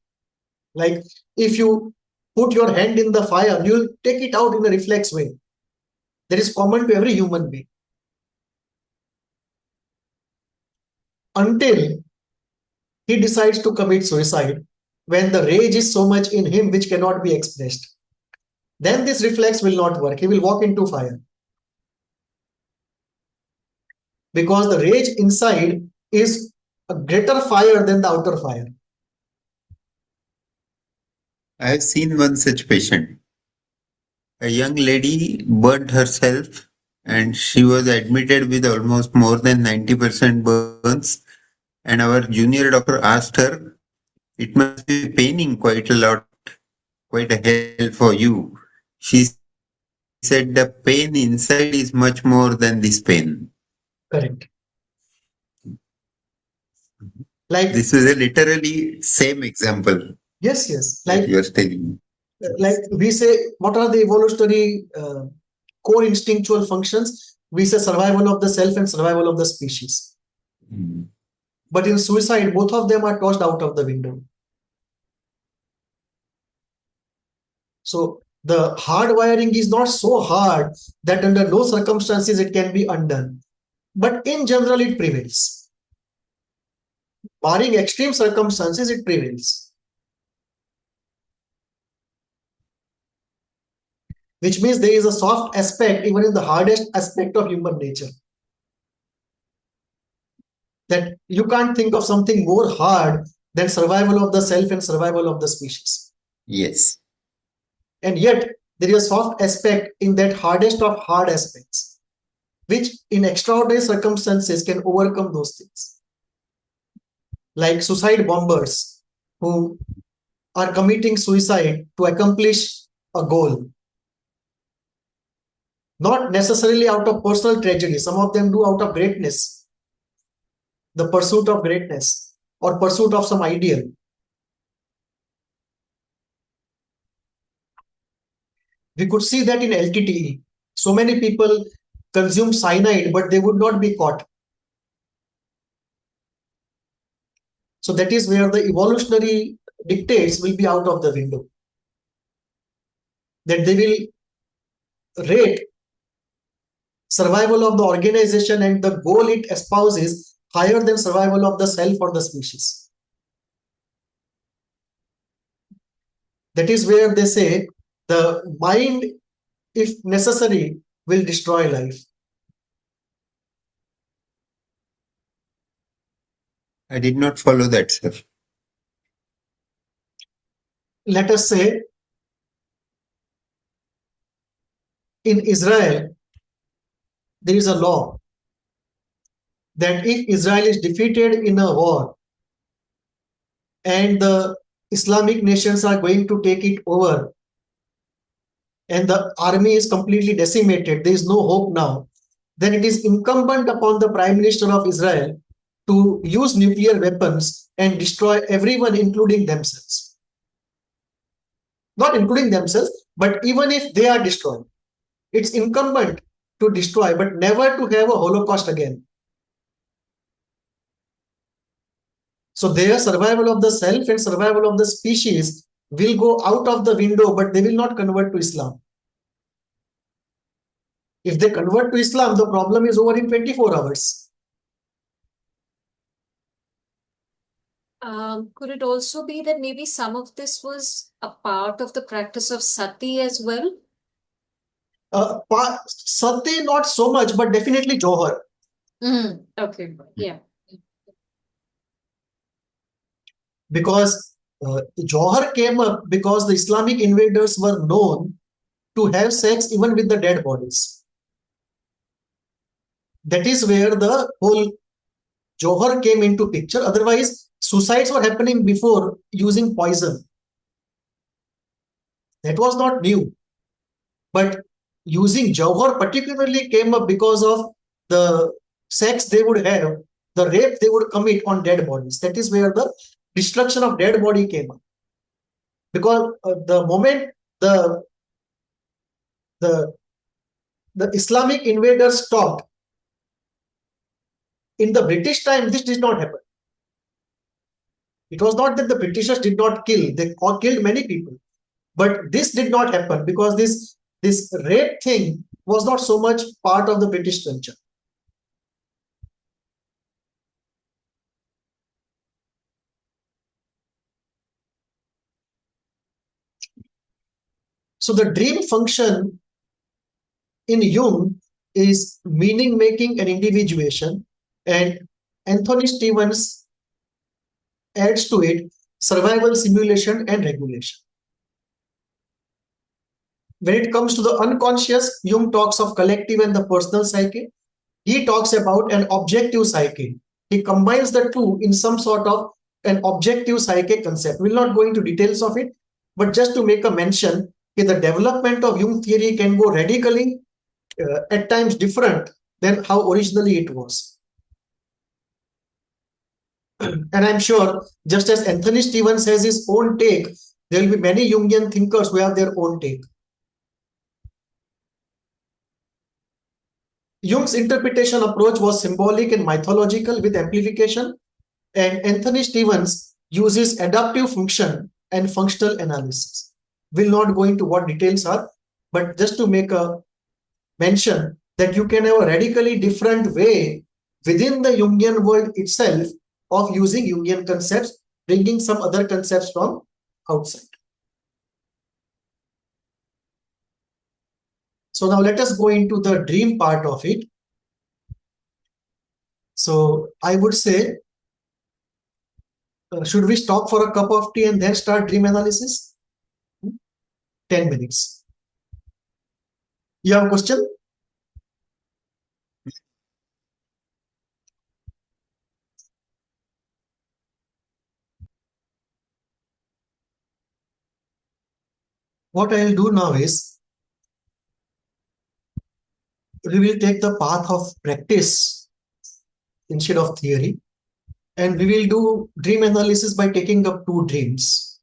Like if you put your hand in the fire, you'll take it out in a reflex way. That is common to every human being. Until he decides to commit suicide, when the rage is so much in him which cannot be expressed. Then this reflex will not work. He will walk into fire. Because the rage inside is a greater fire than the outer fire. I have seen one such patient. A young lady burnt herself and she was admitted with almost more than 90% burns. And our junior doctor asked her, "It must be paining quite a lot, quite a hell for you." She said, "The pain inside is much more than this pain." Correct. Like this was a literally same example. Yes. Like you are telling. Like we say, what are the evolutionary core instinctual functions? We say survival of the self and survival of the species. But in suicide, both of them are tossed out of the window. So the hard wiring is not so hard that under no circumstances it can be undone. But in general, it prevails. Barring extreme circumstances, it prevails. Which means there is a soft aspect even in the hardest aspect of human nature. That you can't think of something more hard than survival of the self and survival of the species. Yes. And yet there is a soft aspect in that hardest of hard aspects, which in extraordinary circumstances can overcome those things. Like suicide bombers who are committing suicide to accomplish a goal. Not necessarily out of personal tragedy. Some of them do out of greatness. The pursuit of greatness or pursuit of some ideal. We could see that in LTTE. So many people consume cyanide, but they would not be caught. So that is where the evolutionary dictates will be out of the window. That they will rate survival of the organization and the goal it espouses higher than survival of the self or the species. That is where they say the mind, if necessary, will destroy life. I did not follow that, sir. Let us say in Israel, there is a law that if Israel is defeated in a war and the Islamic nations are going to take it over and the army is completely decimated, there is no hope now, then it is incumbent upon the Prime Minister of Israel to use nuclear weapons and destroy everyone, including themselves. Not including themselves, but even if they are destroyed, it's incumbent to destroy, but never to have a Holocaust again. So their survival of the self and survival of the species will go out of the window, but they will not convert to Islam. If they convert to Islam, the problem is over in 24 hours. Could it also be that maybe some of this was a part of the practice of sati as well? Sati, not so much, but definitely Johar. Okay, yeah. Because Johar came up because the Islamic invaders were known to have sex even with the dead bodies. That is where the whole Johar came into picture. Otherwise, suicides were happening before using poison. That was not new. But using Johar particularly came up because of the sex they would have, the rape they would commit on dead bodies. That is where the destruction of dead body came up. Because the moment the Islamic invaders stopped, in the British time, this did not happen. It was not that the Britishers did not kill, they killed many people. But this did not happen because this rape thing was not so much part of the British culture. So the dream function in Jung is meaning making and individuation, and Anthony Stevens adds to it survival, simulation, and regulation. When it comes to the unconscious, Jung talks of collective and the personal psyche. He talks about an objective psyche. He combines the two in some sort of an objective psyche concept. We'll not go into details of it, but just to make a mention, the development of Jung theory can go radically, at times different than how originally it was. And I'm sure, just as Anthony Stevens has his own take, there will be many Jungian thinkers who have their own take. Jung's interpretation approach was symbolic and mythological with amplification, and Anthony Stevens uses adaptive function and functional analysis. We'll not go into what details are, but just to make a mention that you can have a radically different way within the Jungian world itself of using Jungian concepts, bringing some other concepts from outside. So now let us go into the dream part of it. So I would say, should we stop for a cup of tea and then start dream analysis? 10 minutes. You have a question? What I will do now is, we will take the path of practice instead of theory, and we will do dream analysis by taking up two dreams.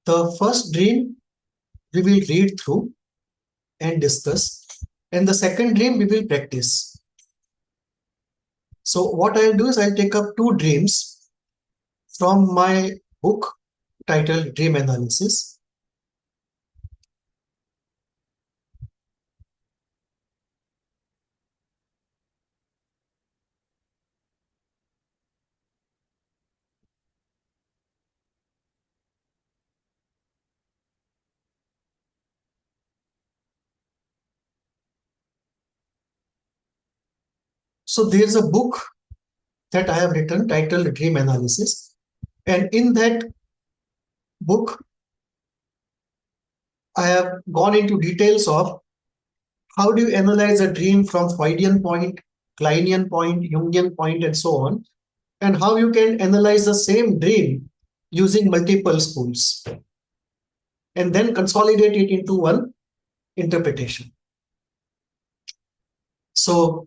The first dream we will read through and discuss, and the second dream we will practice. So what I'll do is I'll take up two dreams from my book titled Dream Analysis. So there's a book that I have written titled Dream Analysis. And in that book, I have gone into details of how do you analyze a dream from Freudian point, Kleinian point, Jungian point, and so on, and how you can analyze the same dream using multiple schools and then consolidate it into one interpretation. So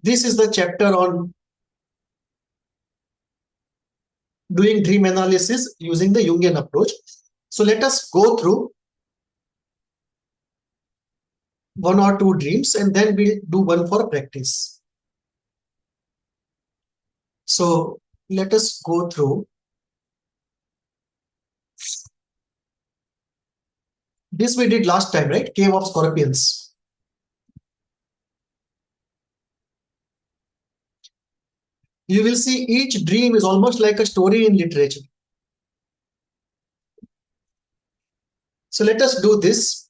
this is the chapter on doing dream analysis using the Jungian approach. So let us go through one or two dreams and then we'll do one for practice. So let us go through. This we did last time, right? Cave of Scorpions. You will see each dream is almost like a story in literature. So let us do this.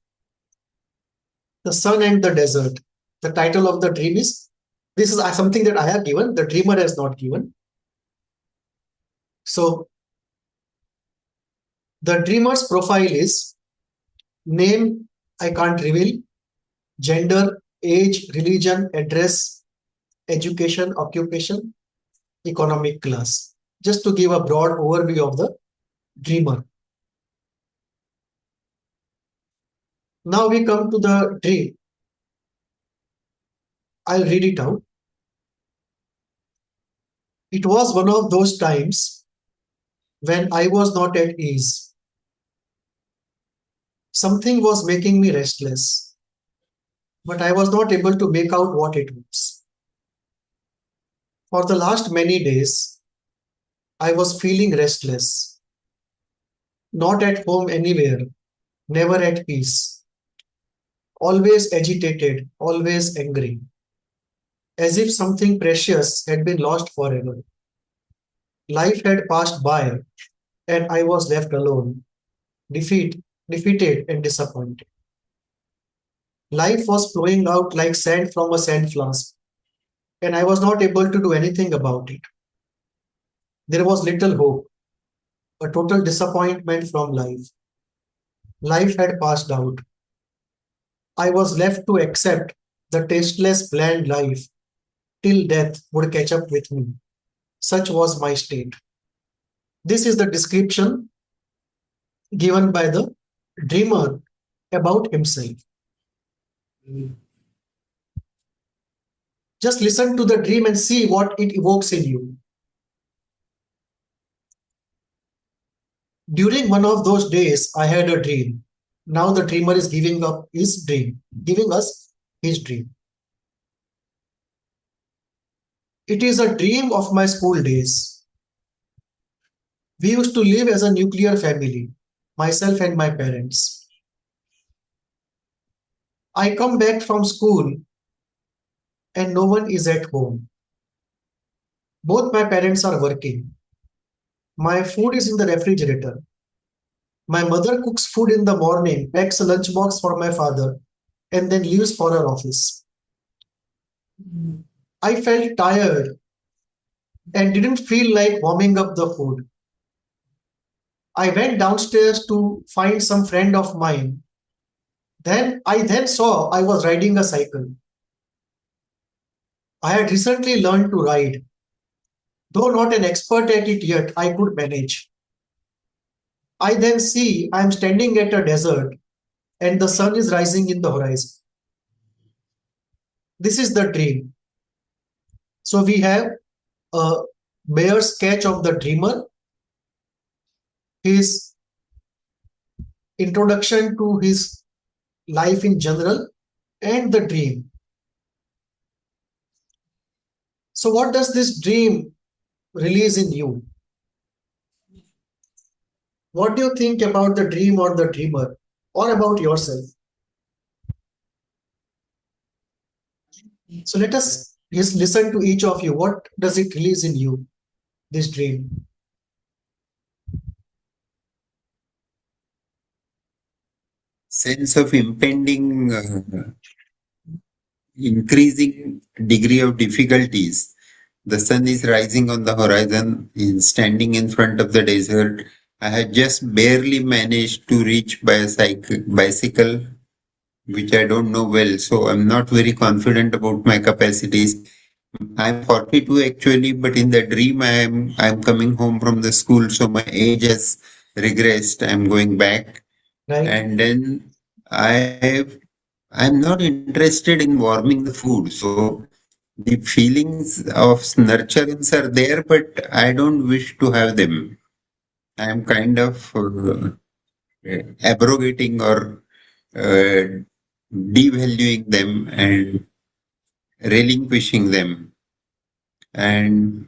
The Sun and the Desert. The title of the dream is, this is something that I have given, the dreamer has not given. So the dreamer's profile is name, I can't reveal, gender, age, religion, address, education, occupation, economic class. Just to give a broad overview of the dreamer. Now we come to the dream. I'll read it out. It was one of those times when I was not at ease. Something was making me restless, but I was not able to make out what it was. For the last many days, I was feeling restless, not at home anywhere, never at peace, always agitated, always angry, as if something precious had been lost forever. Life had passed by, and I was left alone, defeated and disappointed. Life was flowing out like sand from a sand flask, and I was not able to do anything about it. There was little hope, a total disappointment from life. Life had passed out. I was left to accept the tasteless, bland life till death would catch up with me. Such was my state. This is the description given by the dreamer about himself. Just listen to the dream and see what it evokes in you. During one of those days, I had a dream. Now the dreamer is giving us his dream. It is a dream of my school days. We used to live as a nuclear family, myself and my parents. I come back from school and no one is at home. Both my parents are working. My food is in the refrigerator. My mother cooks food in the morning, packs a lunchbox for my father, and then leaves for her office. I felt tired and didn't feel like warming up the food. I went downstairs to find some friend of mine. Then I saw I was riding a cycle. I had recently learned to ride. Though not an expert at it yet, I could manage. I then see I am standing at a desert and the sun is rising in the horizon. This is the dream. So we have a bare sketch of the dreamer, his introduction to his life in general, and the dream. So what does this dream release in you? What do you think about the dream or the dreamer, or about yourself? So let us just listen to each of you. What does it release in you, this dream? Sense of impending, increasing degree of difficulties The sun is rising on the horizon, is standing in front of the desert. I had just barely managed to reach by a bicycle, which I don't know well, so I'm not very confident about my capacities. I'm 42 actually, but in the dream I'm coming home from the school, so my age has regressed. I'm going back, Right. and then I'm not interested in warming the food, so the feelings of nurturance are there, but I don't wish to have them. I'm kind of abrogating or uh, devaluing them and relinquishing them. And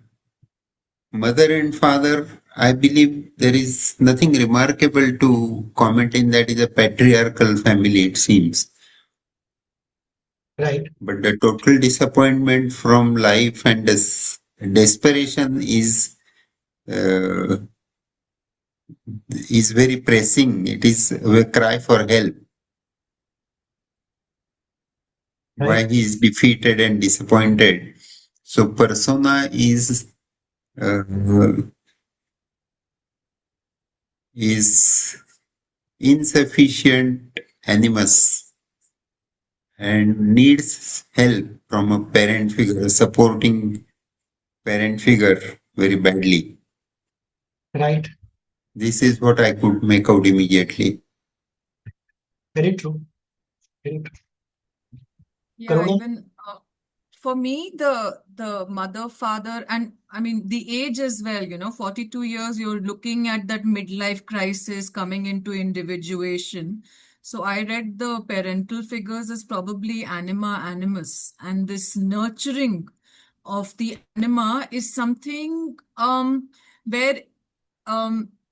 mother and father, I believe there is nothing remarkable to comment in that is a patriarchal family, it seems. Right. But the total disappointment from life and desperation uh, is very pressing. It is a cry for help. Why Right. he is defeated and disappointed. So persona uh, is insufficient animus and needs help from a parent figure, a supporting parent figure very badly. Right. This is what I could make out immediately. Very true. Very true. Yeah, Karuna? even for me, the mother, father, and I mean the age as well, 42 years, you're looking at that midlife crisis coming into individuation. So I read the parental figures as probably anima animus, and this nurturing of the anima is something where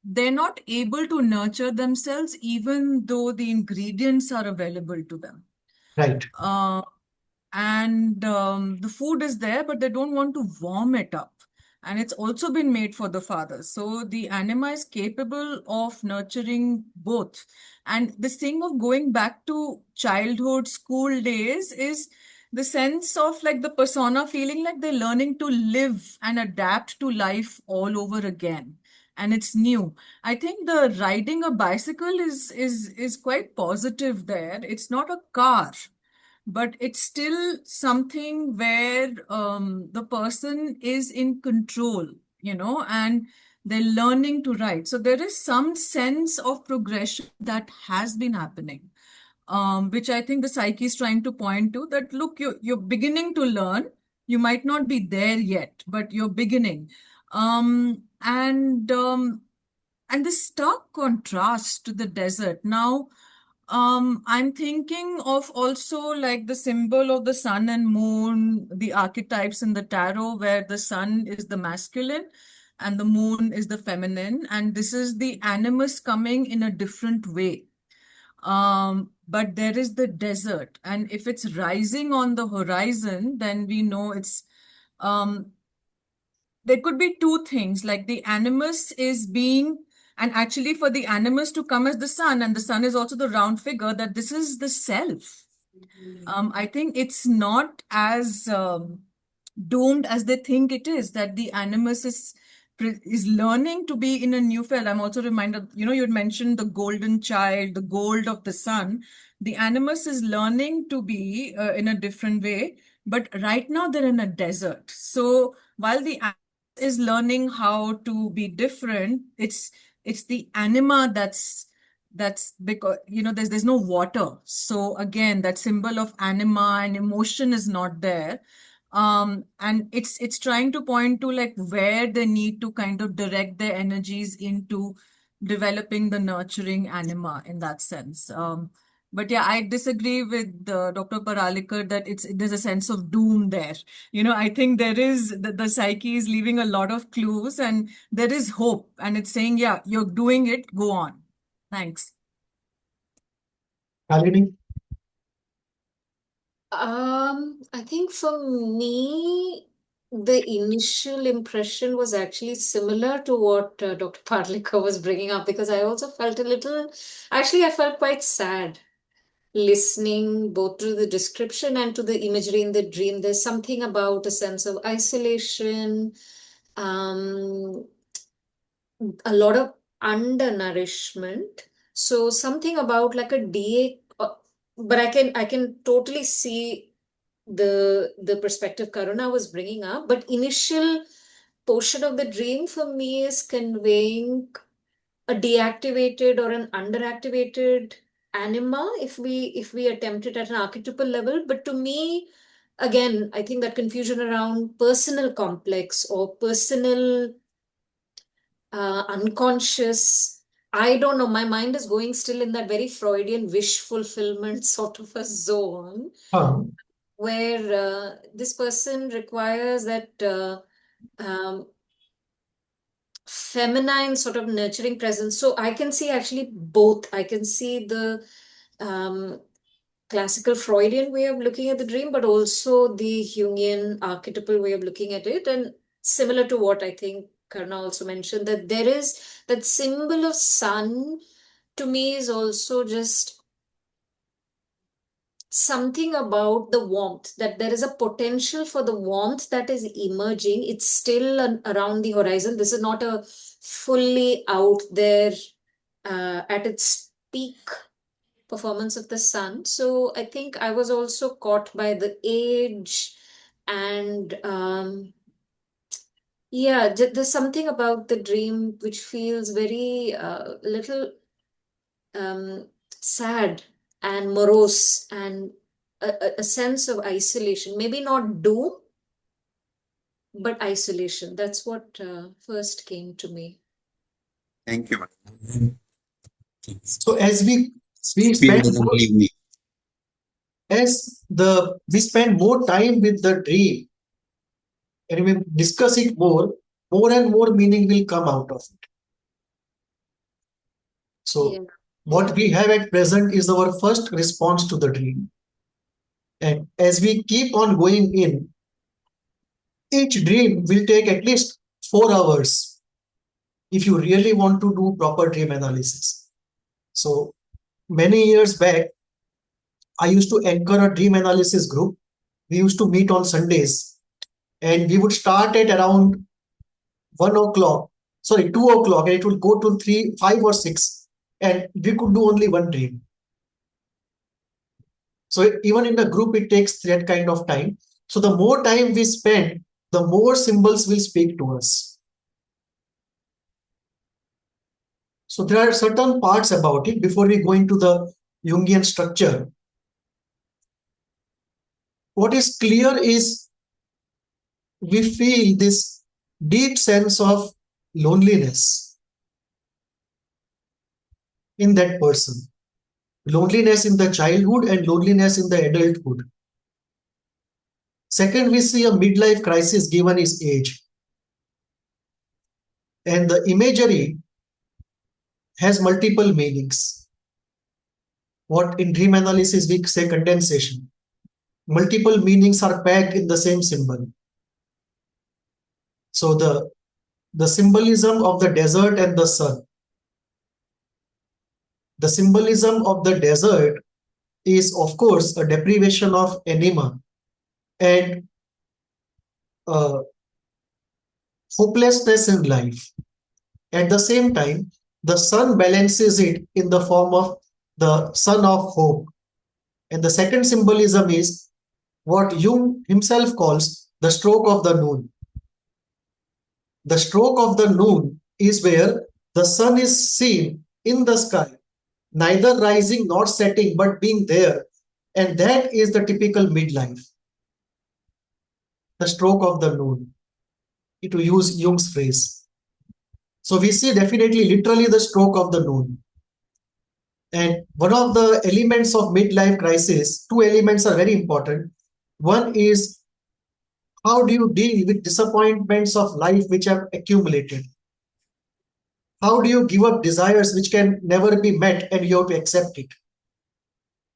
they're not able to nurture themselves even though the ingredients are available to them. Right. Uh, and the food is there, but they don't want to warm it up. And it's also been made for the father. So the anima is capable of nurturing both. And this thing of going back to childhood, school days is the sense of like the persona feeling like they're learning to live and adapt to life all over again. And it's new. I think the riding a bicycle is quite positive there. It's not a car, but it's still something where the person is in control, and they're learning to write. So there is some sense of progression that has been happening, which I think the psyche is trying to point to that, look, you're beginning to learn. You might not be there yet, but you're beginning. And the stark contrast to the desert. Now, I'm thinking of also like the symbol of the sun and moon, the archetypes in the tarot, where the sun is the masculine and the moon is the feminine. And this is the animus coming in a different way. But there is the desert. And if it's rising on the horizon, then we know um, there could be two things, like the animus is being, and actually for the animus to come as the sun, and the sun is also the round figure, that this is the self. I think it's not as doomed as they think it is, that the animus is learning to be in a new field. I'm also reminded, you'd mentioned the golden child, the gold of the sun. The animus is learning to be in a different way, but right now they're in a desert. So while the animus is learning how to be different, it's the anima that's because there's no water. So again, that symbol of anima and emotion is not there. And it's trying to point to like where they need to kind of direct their energies into developing the nurturing anima in that sense. But yeah, I disagree with Dr. Paralikar that there's a sense of doom there. I think there is the psyche is leaving a lot of clues, and there is hope, and it's saying, yeah, you're doing it, go on. Thanks. Kalini? I think for me, the initial impression was actually similar to what Dr. Parlikar was bringing up, because I also felt actually, I felt quite sad. listening both to the description and to the imagery in the dream, there's something about a sense of isolation, a lot of undernourishment. So something about like a DA, but I can totally see the perspective Karuna was bringing up. But initial portion of the dream for me is conveying a deactivated or an underactivated anima if we attempt it at an archetypal level. But to me, again, I think that confusion around personal complex or personal unconscious, I don't know, my mind is going still in that very Freudian wish fulfillment sort of a zone where this person requires that feminine sort of nurturing presence. So I can see actually both. I can see the classical Freudian way of looking at the dream, but also the Jungian archetypal way of looking at it. And similar to what I think Karna also mentioned, that there is that symbol of sun to me is also just something about the warmth, that there is a potential for the warmth that is emerging. It's still around the horizon. This is not a fully out there at its peak performance of the sun. So I think I was also caught by the age and yeah, there's something about the dream which feels very little sad and morose and a sense of isolation. Maybe not doom, but isolation. That's what first came to me. Thank you. So as we spend more, we spend more time with the dream and we discuss it more and more meaning will come out of it. So what we have at present is our first response to the dream. And as we keep on going in, each dream will take at least 4 hours if you really want to do proper dream analysis. So many years back, I used to anchor a dream analysis group. We used to meet on Sundays and we would start at around 2 o'clock, and it would go to 3, 5 or 6, and we could do only one dream. So even in the group, it takes that kind of time. So the more time we spend, the more symbols will speak to us. So there are certain parts about it before we go into the Jungian structure. What is clear is we feel this deep sense of loneliness in that person. Loneliness in the childhood and loneliness in the adulthood. Second, we see a midlife crisis given his age. And the imagery has multiple meanings. What in dream analysis we say condensation. Multiple meanings are packed in the same symbol. So the symbolism of the desert and the sun. The symbolism of the desert is, of course, a deprivation of anima and hopelessness in life. At the same time, the sun balances it in the form of the sun of hope. And the second symbolism is what Jung himself calls the stroke of the noon. The stroke of the noon is where the sun is seen in the sky, neither rising nor setting, but being there. And that is the typical midlife. The stroke of the noon, to use Jung's phrase. So we see definitely literally the stroke of the noon. And one of the elements of midlife crisis, 2 elements are very important. One is how do you deal with disappointments of life which have accumulated? How do you give up desires which can never be met and you have to accept it?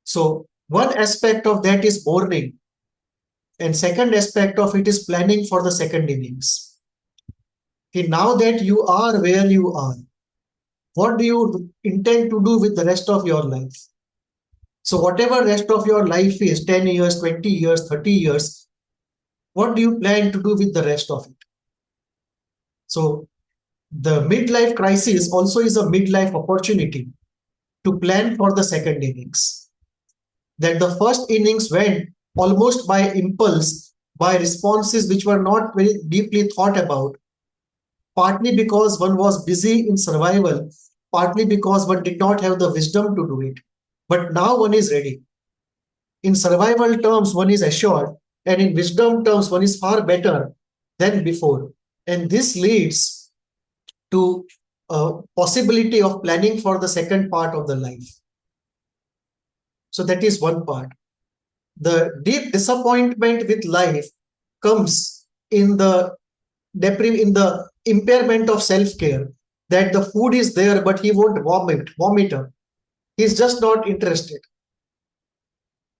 So one aspect of that is mourning. And second aspect of it is planning for the second innings. Okay, now that you are where you are, what do you intend to do with the rest of your life? So whatever rest of your life is, 10 years, 20 years, 30 years, what do you plan to do with the rest of it? So the midlife crisis also is a midlife opportunity to plan for the second innings. That the first innings went almost by impulse, by responses which were not very deeply thought about, partly because one was busy in survival, partly because one did not have the wisdom to do it. But now one is ready. In survival terms, one is assured, and in wisdom terms, one is far better than before. And this leads to a possibility of planning for the second part of the life. So that is one part. The deep disappointment with life comes in the impairment of self-care, that the food is there, but he won't vomit up. He's just not interested.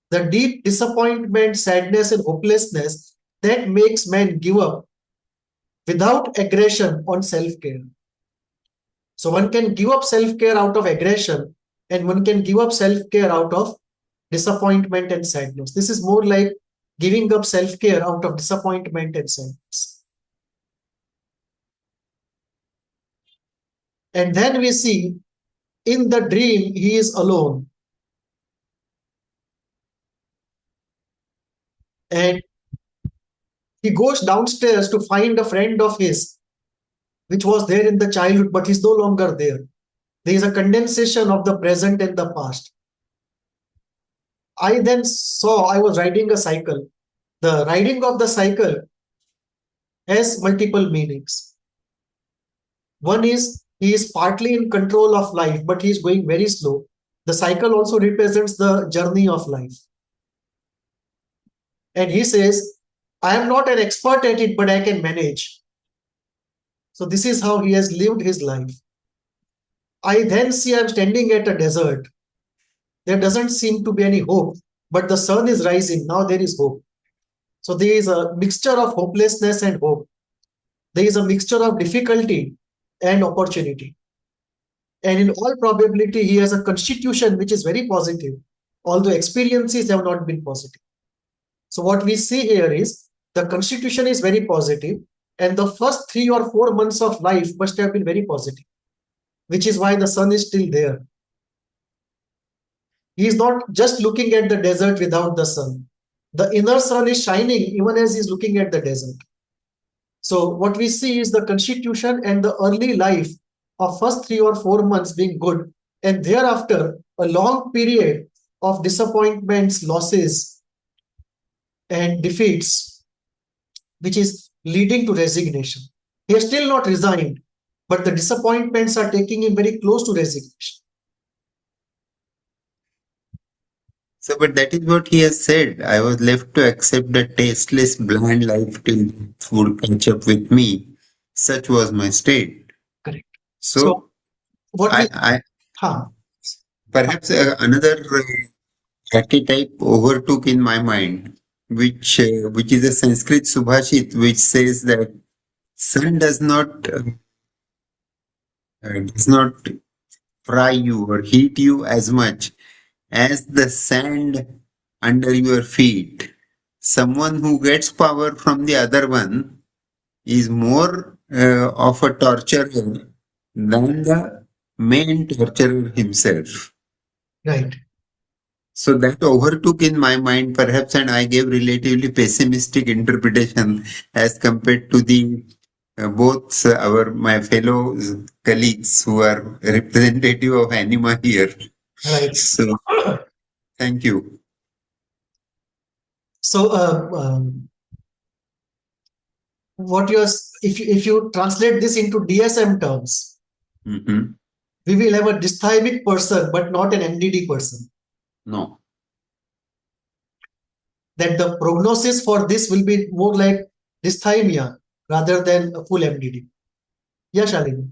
The deep disappointment, sadness, and hopelessness that makes men give up without aggression on self-care. So one can give up self-care out of aggression, and one can give up self-care out of disappointment and sadness. This is more like giving up self-care out of disappointment and sadness. And then we see in the dream, he is alone. And he goes downstairs to find a friend of his, which was there in the childhood, but he's no longer there. There is a condensation of the present and the past. I then saw, I was riding a cycle. The riding of the cycle has multiple meanings. One is, he is partly in control of life, but he is going very slow. The cycle also represents the journey of life. And he says, I am not an expert at it, but I can manage. So this is how he has lived his life. I then see I'm standing at a desert. There doesn't seem to be any hope, but the sun is rising. Now there is hope. So there is a mixture of hopelessness and hope. There is a mixture of difficulty and opportunity. And in all probability, he has a constitution which is very positive, although experiences have not been positive. So what we see here is the constitution is very positive, and the first 3 or 4 months of life must have been very positive, which is why the sun is still there. He is not just looking at the desert without the sun. The inner sun is shining even as he is looking at the desert. So what we see is the constitution and the early life of first 3 or 4 months being good, and thereafter a long period of disappointments, losses, and defeats, which is leading to resignation. He has still not resigned, but the disappointments are taking him very close to resignation. So, but that is what he has said. I was left to accept the tasteless, bland life till death would catch up with me. Such was my state. Correct. So, what we perhaps another archetype overtook in my mind, which is a Sanskrit subhashit, which says that sun does not fry you or heat you as much as the sand under your feet. Someone who gets power from the other one is more of a torturer than the main torturer himself. Right. So that overtook in my mind perhaps, and I gave relatively pessimistic interpretation as compared to the both my fellow colleagues who are representative of anima here. Right. So thank you. So what you if you translate this into DSM terms, we will have a dysthymic person, but not an MDD person. No. That the prognosis for this will be more like dysthymia rather than a full MDD. Yeah, Shalini.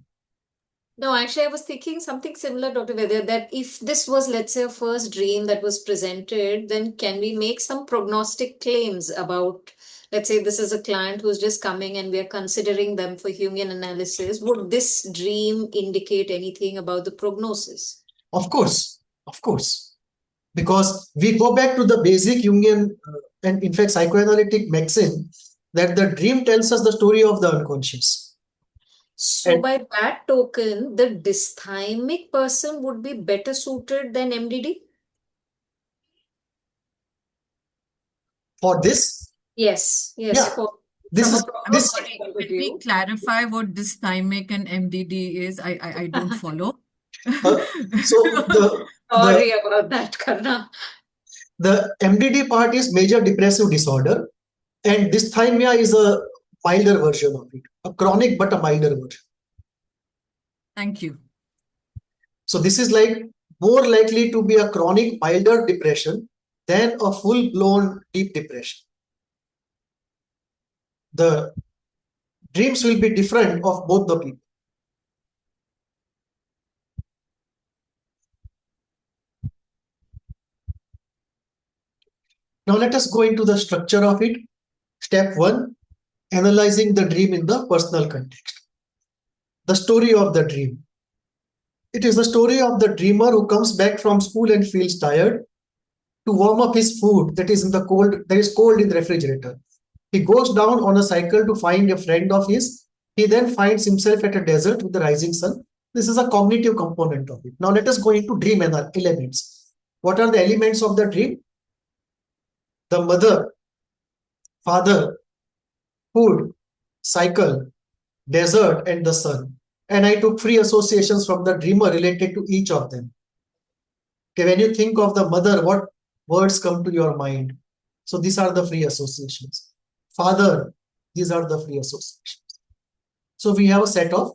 No, actually, I was thinking something similar, Dr. Vedya, that if this was, let's say, a first dream that was presented, then can we make some prognostic claims about, let's say, this is a client who's just coming and we are considering them for Jungian analysis. Would this dream indicate anything about the prognosis? Of course. Of course. Because we go back to the basic Jungian and in fact psychoanalytic maxim that the dream tells us the story of the unconscious. So by that token, the dysthymic person would be better suited than MDD? For this? Yes. Yeah. Can we clarify what dysthymic and MDD is? I don't follow. Sorry about that, Karna. The MDD part is major depressive disorder, and dysthymia is a milder version of it, a chronic but a milder version. Thank you. So this is like more likely to be a chronic milder depression than a full-blown deep depression. The dreams will be different of both the people. Now let us go into the structure of it. Step 1, analyzing the dream in the personal context. The story of the dream. It is the story of the dreamer who comes back from school and feels tired to warm up his food that is cold in the refrigerator. He goes down on a cycle to find a friend of his. He then finds himself at a desert with the rising sun. This is a cognitive component of it. Now let us go into dream elements. What are the elements of the dream? The mother, father, food, cycle, desert, and the sun. And I took free associations from the dreamer related to each of them. Okay, when you think of the mother, what words come to your mind? So these are the free associations. Father, these are the free associations. So we have a set of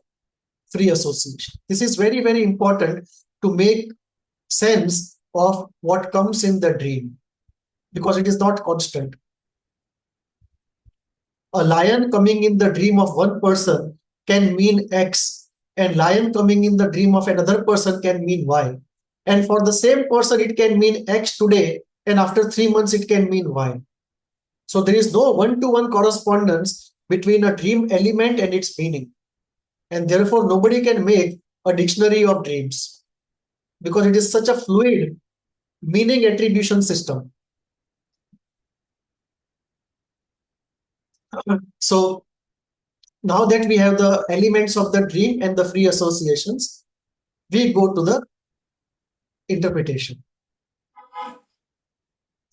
free associations. This is very, very important to make sense of what comes in the dream, because it is not constant. A lion coming in the dream of one person can mean X, and lion coming in the dream of another person can mean Y. And for the same person, it can mean X today, and after 3 months, it can mean Y. So there is no one-to-one correspondence between a dream element and its meaning. And therefore, nobody can make a dictionary of dreams because it is such a fluid meaning attribution system. So now that we have the elements of the dream and the free associations, we go to the interpretation.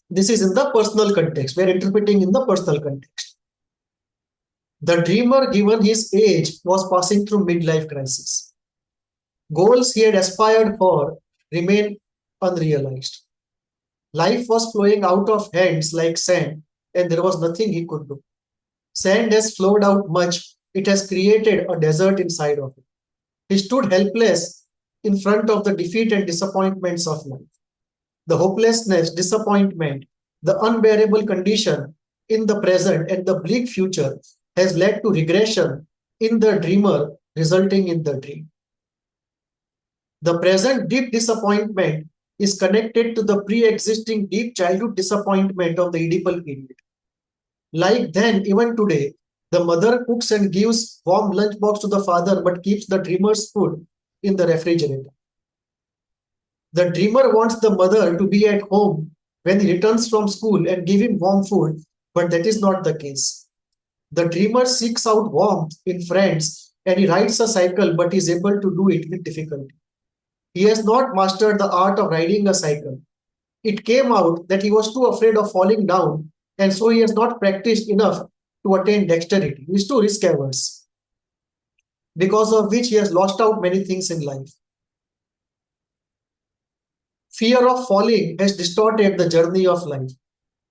This is in the personal context. We are interpreting in the personal context. The dreamer, given his age, was passing through midlife crisis. Goals he had aspired for remained unrealized. Life was flowing out of hands like sand, and there was nothing he could do. Sand has flowed out much. It has created a desert inside of it. He stood helpless in front of the defeat and disappointments of life. The hopelessness, disappointment, the unbearable condition in the present and the bleak future has led to regression in the dreamer, resulting in the dream. The present deep disappointment is connected to the pre-existing deep childhood disappointment of the Oedipal period. Like then, even today, the mother cooks and gives warm lunchbox to the father but keeps the dreamer's food in the refrigerator. The dreamer wants the mother to be at home when he returns from school and give him warm food, but that is not the case. The dreamer seeks out warmth in friends and he rides a cycle, but is able to do it with difficulty. He has not mastered the art of riding a cycle. It came out that he was too afraid of falling down, and so he has not practiced enough to attain dexterity. He is too risk averse, because of which he has lost out many things in life. Fear of falling has distorted the journey of life.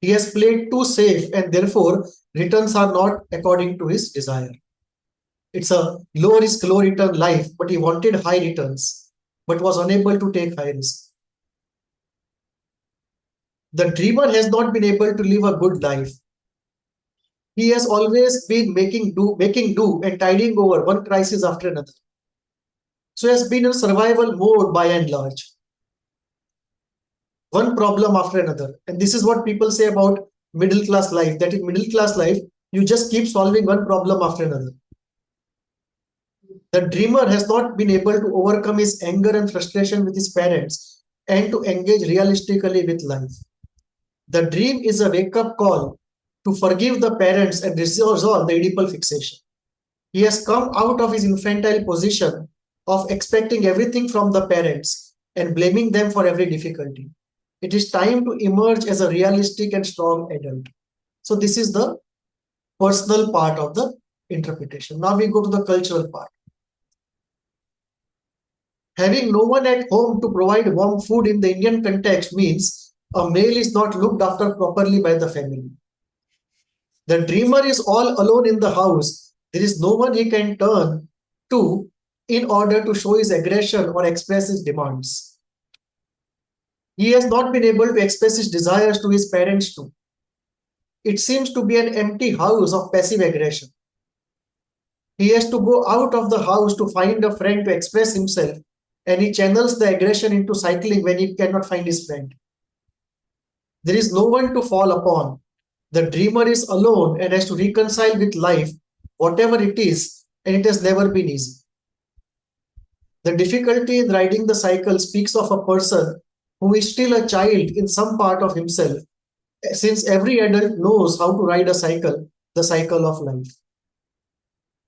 He has played too safe, and therefore returns are not according to his desire. It's a low risk, low return life, but he wanted high returns, but was unable to take high risk. The dreamer has not been able to live a good life. He has always been making do and tiding over one crisis after another. So he has been in survival mode by and large. One problem after another. And this is what people say about middle class life, that in middle class life, you just keep solving one problem after another. The dreamer has not been able to overcome his anger and frustration with his parents and to engage realistically with life. The dream is a wake-up call to forgive the parents and resolve the Oedipal fixation. He has come out of his infantile position of expecting everything from the parents and blaming them for every difficulty. It is time to emerge as a realistic and strong adult. So this is the personal part of the interpretation. Now we go to the cultural part. Having no one at home to provide warm food in the Indian context means a male is not looked after properly by the family. The dreamer is all alone in the house. There is no one he can turn to in order to show his aggression or express his demands. He has not been able to express his desires to his parents too. It seems to be an empty house of passive aggression. He has to go out of the house to find a friend to express himself, and he channels the aggression into cycling when he cannot find his friend. There is no one to fall upon. The dreamer is alone and has to reconcile with life, whatever it is, and it has never been easy. The difficulty in riding the cycle speaks of a person who is still a child in some part of himself, since every adult knows how to ride a cycle, the cycle of life.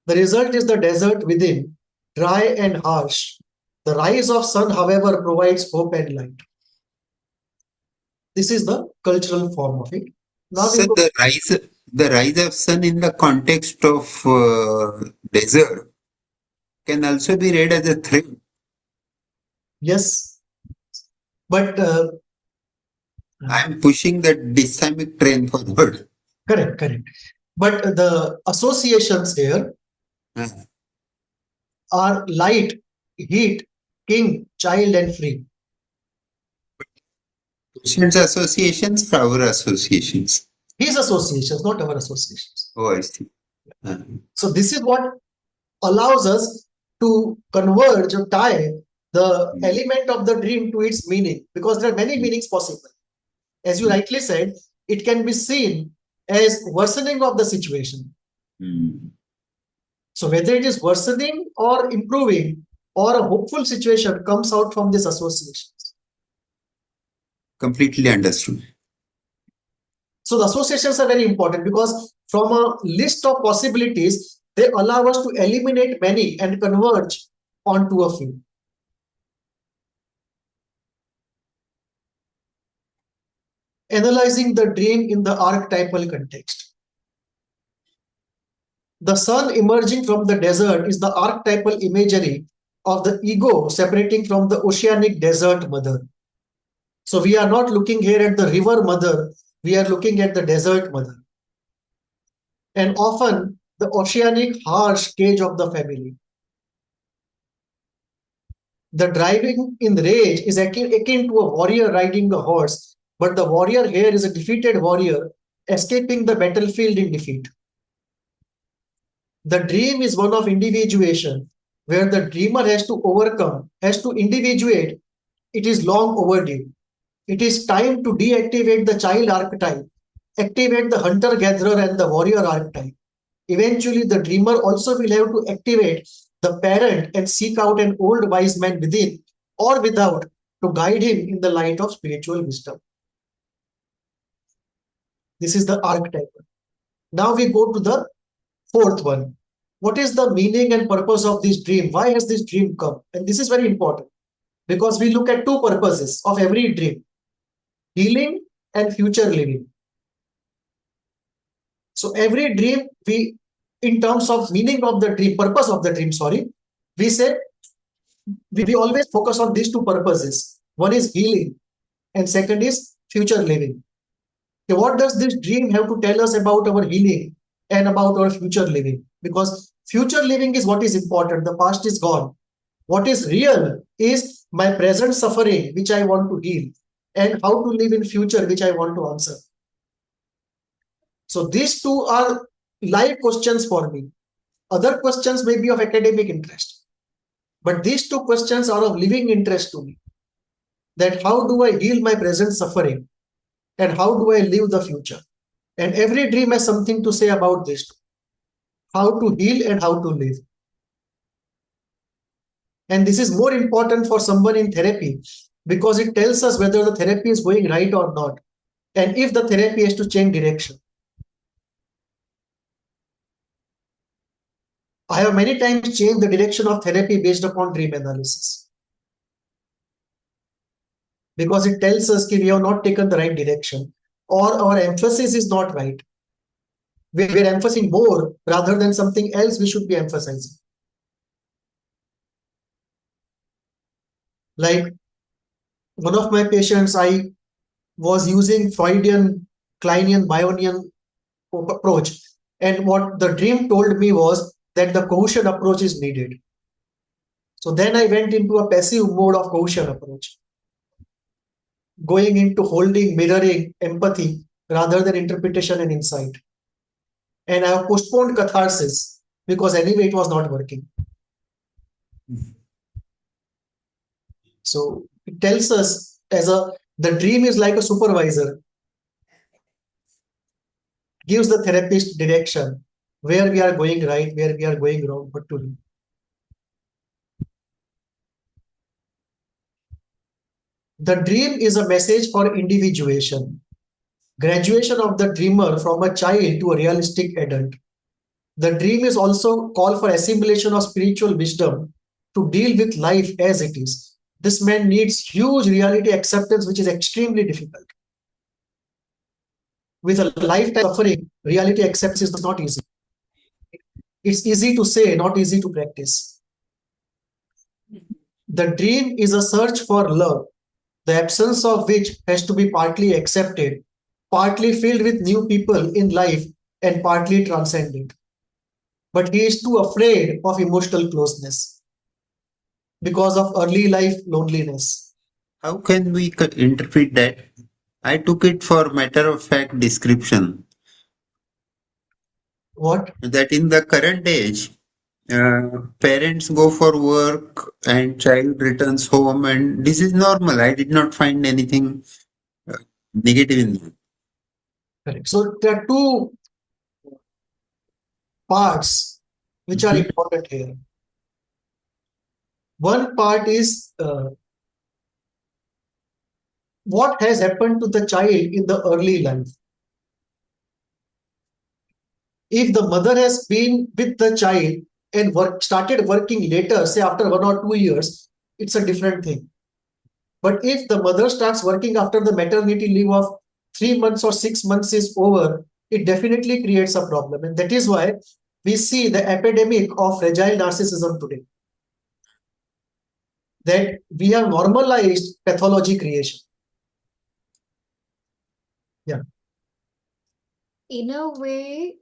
The result is the desert within, dry and harsh. The rise of sun, however, provides hope and light. This is the cultural form of it. Now so the rise of sun in the context of desert can also be read as a threat. Yes, but I'm pushing the dysthymic train forward. Correct. But the associations here are light, heat, king, child, and free. Patient's associations, flower associations. His associations, not our associations. Oh, I see. So this is what allows us to converge or tie the element of the dream to its meaning, because there are many meanings possible. As you rightly said, it can be seen as worsening of the situation. So whether it is worsening or improving or a hopeful situation comes out from this association. Completely understood. So the associations are very important because from a list of possibilities, they allow us to eliminate many and converge onto a few. Analyzing the dream in the archetypal context. The sun emerging from the desert is the archetypal imagery of the ego separating from the oceanic desert mother. So we are not looking here at the river mother, we are looking at the desert mother. And often the oceanic harsh cage of the family. The driving in rage is akin to a warrior riding a horse, but the warrior here is a defeated warrior escaping the battlefield in defeat. The dream is one of individuation, where the dreamer has to overcome, has to individuate. It is long overdue. It is time to deactivate the child archetype, activate the hunter-gatherer and the warrior archetype. Eventually, the dreamer also will have to activate the parent and seek out an old wise man within or without to guide him in the light of spiritual wisdom. This is the archetype. Now we go to the fourth one. What is the meaning and purpose of this dream? Why has this dream come? And this is very important because we look at two purposes of every dream: healing and future living. So every dream, we, in terms of meaning of the dream, purpose of the dream, we say we always focus on these two purposes. One is healing and second is future living. Okay, what does this dream have to tell us about our healing and about our future living? Because future living is what is important. The past is gone. What is real is my present suffering, which I want to heal, and how to live in future, which I want to answer. So these two are live questions for me. Other questions may be of academic interest, but these two questions are of living interest to me. That how do I heal my present suffering and how do I live the future? And every dream has something to say about this too. How to heal and how to live. And this is more important for someone in therapy because it tells us whether the therapy is going right or not, and if the therapy has to change direction. I have many times changed the direction of therapy based upon dream analysis, because it tells us that we have not taken the right direction, or our emphasis is not right. We're emphasizing more rather than something else we should be emphasizing. Like one of my patients, I was using Freudian, Kleinian, Bionian approach, and what the dream told me was that the Kohutian approach is needed. So then I went into a passive mode of Kohutian approach, going into holding, mirroring, empathy rather than interpretation and insight. And I have postponed catharsis because anyway it was not working. So it tells us the dream is like a supervisor, gives the therapist direction, where we are going right, where we are going wrong, what to do. The dream is a message for individuation, graduation of the dreamer from a child to a realistic adult. The dream is also call for assimilation of spiritual wisdom to deal with life as it is. This man needs huge reality acceptance, which is extremely difficult. With a lifetime suffering, reality acceptance is not easy. It's easy to say, not easy to practice. The dream is a search for love, the absence of which has to be partly accepted, partly filled with new people in life, and partly transcended. But he is too afraid of emotional closeness because of early life loneliness. How can we interpret that? I took it for matter-of-fact description. What? That in the current age, parents go for work and child returns home, and this is normal. I did not find anything negative in that. Correct. So there are two parts which are important here. One part is what has happened to the child in the early life. If the mother has been with the child and started working later, say after 1 or 2 years, it's a different thing. But if the mother starts working after the maternity leave of 3 months or 6 months is over, it definitely creates a problem. And that is why we see the epidemic of fragile narcissism today. That we have normalized pathology creation. Yeah. In a way,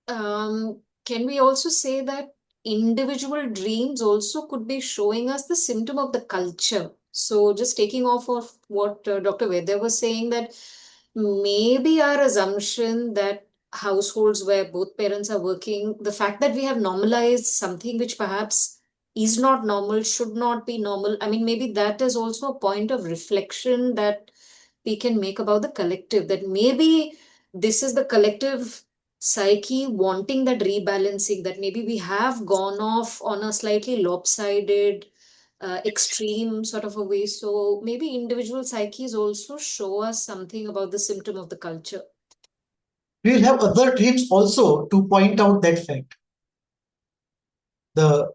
can we also say that individual dreams also could be showing us the symptom of the culture? So just taking off of what Dr. Vedya was saying, that maybe our assumption that households where both parents are working, the fact that we have normalized something which perhaps is not normal, should not be normal. I mean, maybe that is also a point of reflection that we can make about the collective, that maybe this is the collective psyche wanting that rebalancing, that maybe we have gone off on a slightly lopsided extreme sort of a way. So maybe individual psyches also show us something about the symptom of the culture. We will have other dreams also to point out that fact, the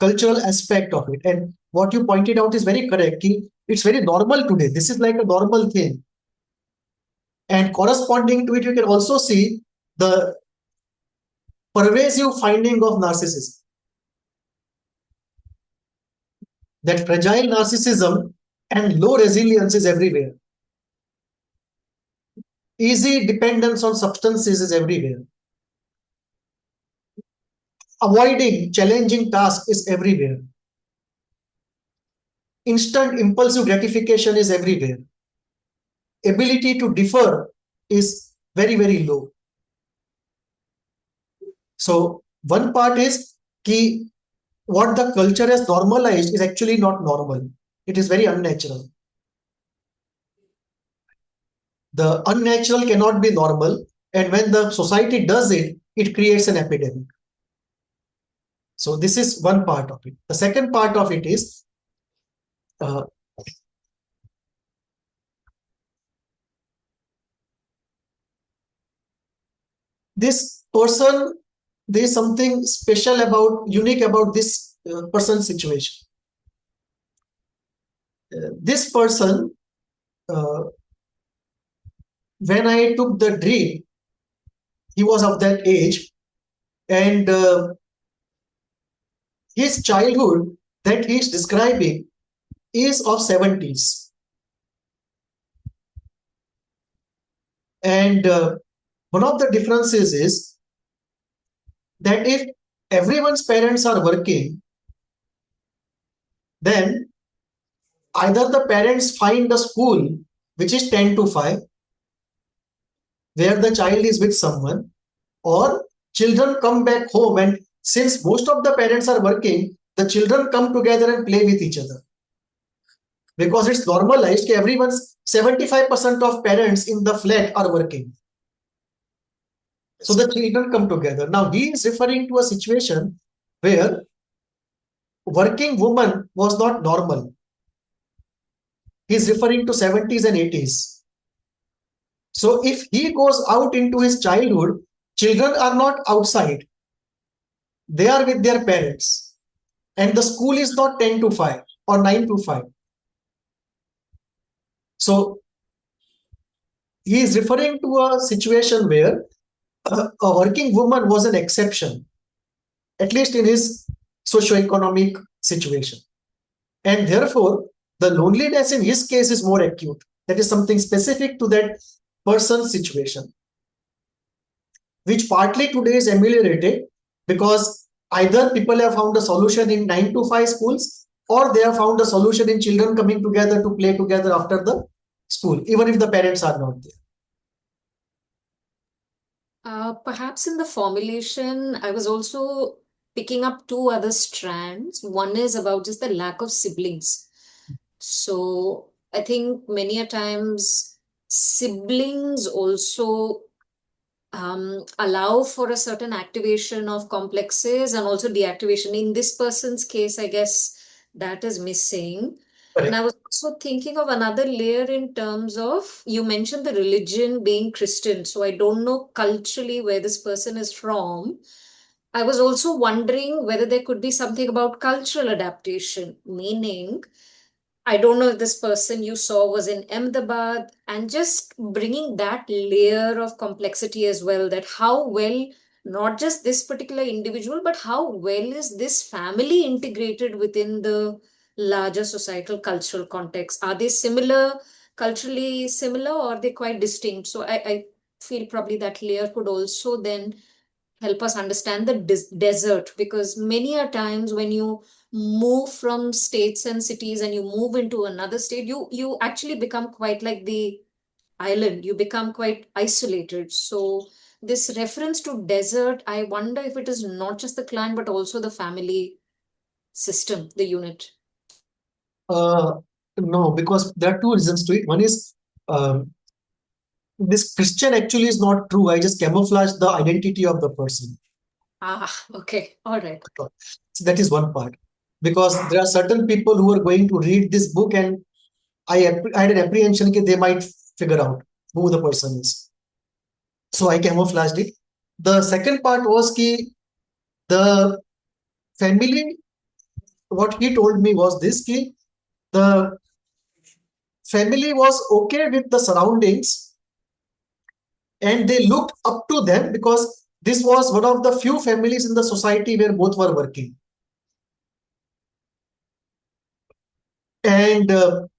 cultural aspect of it. And what you pointed out is very correct. It's very normal today. This is like a normal thing. And corresponding to it, you can also see the pervasive finding of narcissism. That fragile narcissism and low resilience is everywhere. Easy dependence on substances is everywhere. Avoiding challenging tasks is everywhere. Instant impulsive gratification is everywhere. Ability to differ is very, very low. So one part is key. What the culture has normalized is actually not normal. It is very unnatural. The unnatural cannot be normal, and when the society does it, it creates an epidemic. So this is one part of it. The second part of it is this person, there is something special about, unique about this person's situation. This person, when I took the dream, he was of that age, and his childhood that he is describing is of 70s. And one of the differences is that if everyone's parents are working, then either the parents find a school which is 10 to 5, where the child is with someone, or children come back home, and since most of the parents are working, the children come together and play with each other. Because it's normalized that everyone's 75% of parents in the flat are working. So the children come together. Now he is referring to a situation where working woman was not normal. He is referring to 70s and 80s. So if he goes out into his childhood, children are not outside. They are with their parents. And the school is not 10 to 5 or 9 to 5. So he is referring to a situation where a working woman was an exception, at least in his socio-economic situation. And therefore, the loneliness in his case is more acute. That is something specific to that person's situation, which partly today is ameliorated because either people have found a solution in 9 to 5 schools, or they have found a solution in children coming together to play together after the school, even if the parents are not there. Perhaps in the formulation, I was also picking up two other strands. One is about just the lack of siblings. So I think many a times siblings also allow for a certain activation of complexes and also deactivation. In this person's case, I guess that is missing. Correct. And I was also thinking of another layer in terms of, you mentioned the religion being Christian. So I don't know culturally where this person is from. I was also wondering whether there could be something about cultural adaptation, meaning I don't know if this person you saw was in Ahmedabad, and just bringing that layer of complexity as well, that how well, not just this particular individual, but how well is this family integrated within the larger societal cultural context? Are they similar, culturally similar, or are they quite distinct? So I feel probably that layer could also then help us understand the desert, because many a times when you move from states and cities and you move into another state, you actually become quite like the island, you become quite isolated. So this reference to desert, I wonder if it is not just the client but also the family system, the unit. No, because there are two reasons to it. One is this Christian actually is not true. I just camouflaged the identity of the person. Okay, all right. So that is one part. Because there are certain people who are going to read this book, and I had an apprehension that they might figure out who the person is. So I camouflaged it. The second part was the family, what he told me was this, the family was okay with the surroundings and they looked up to them because this was one of the few families in the society where both were working. And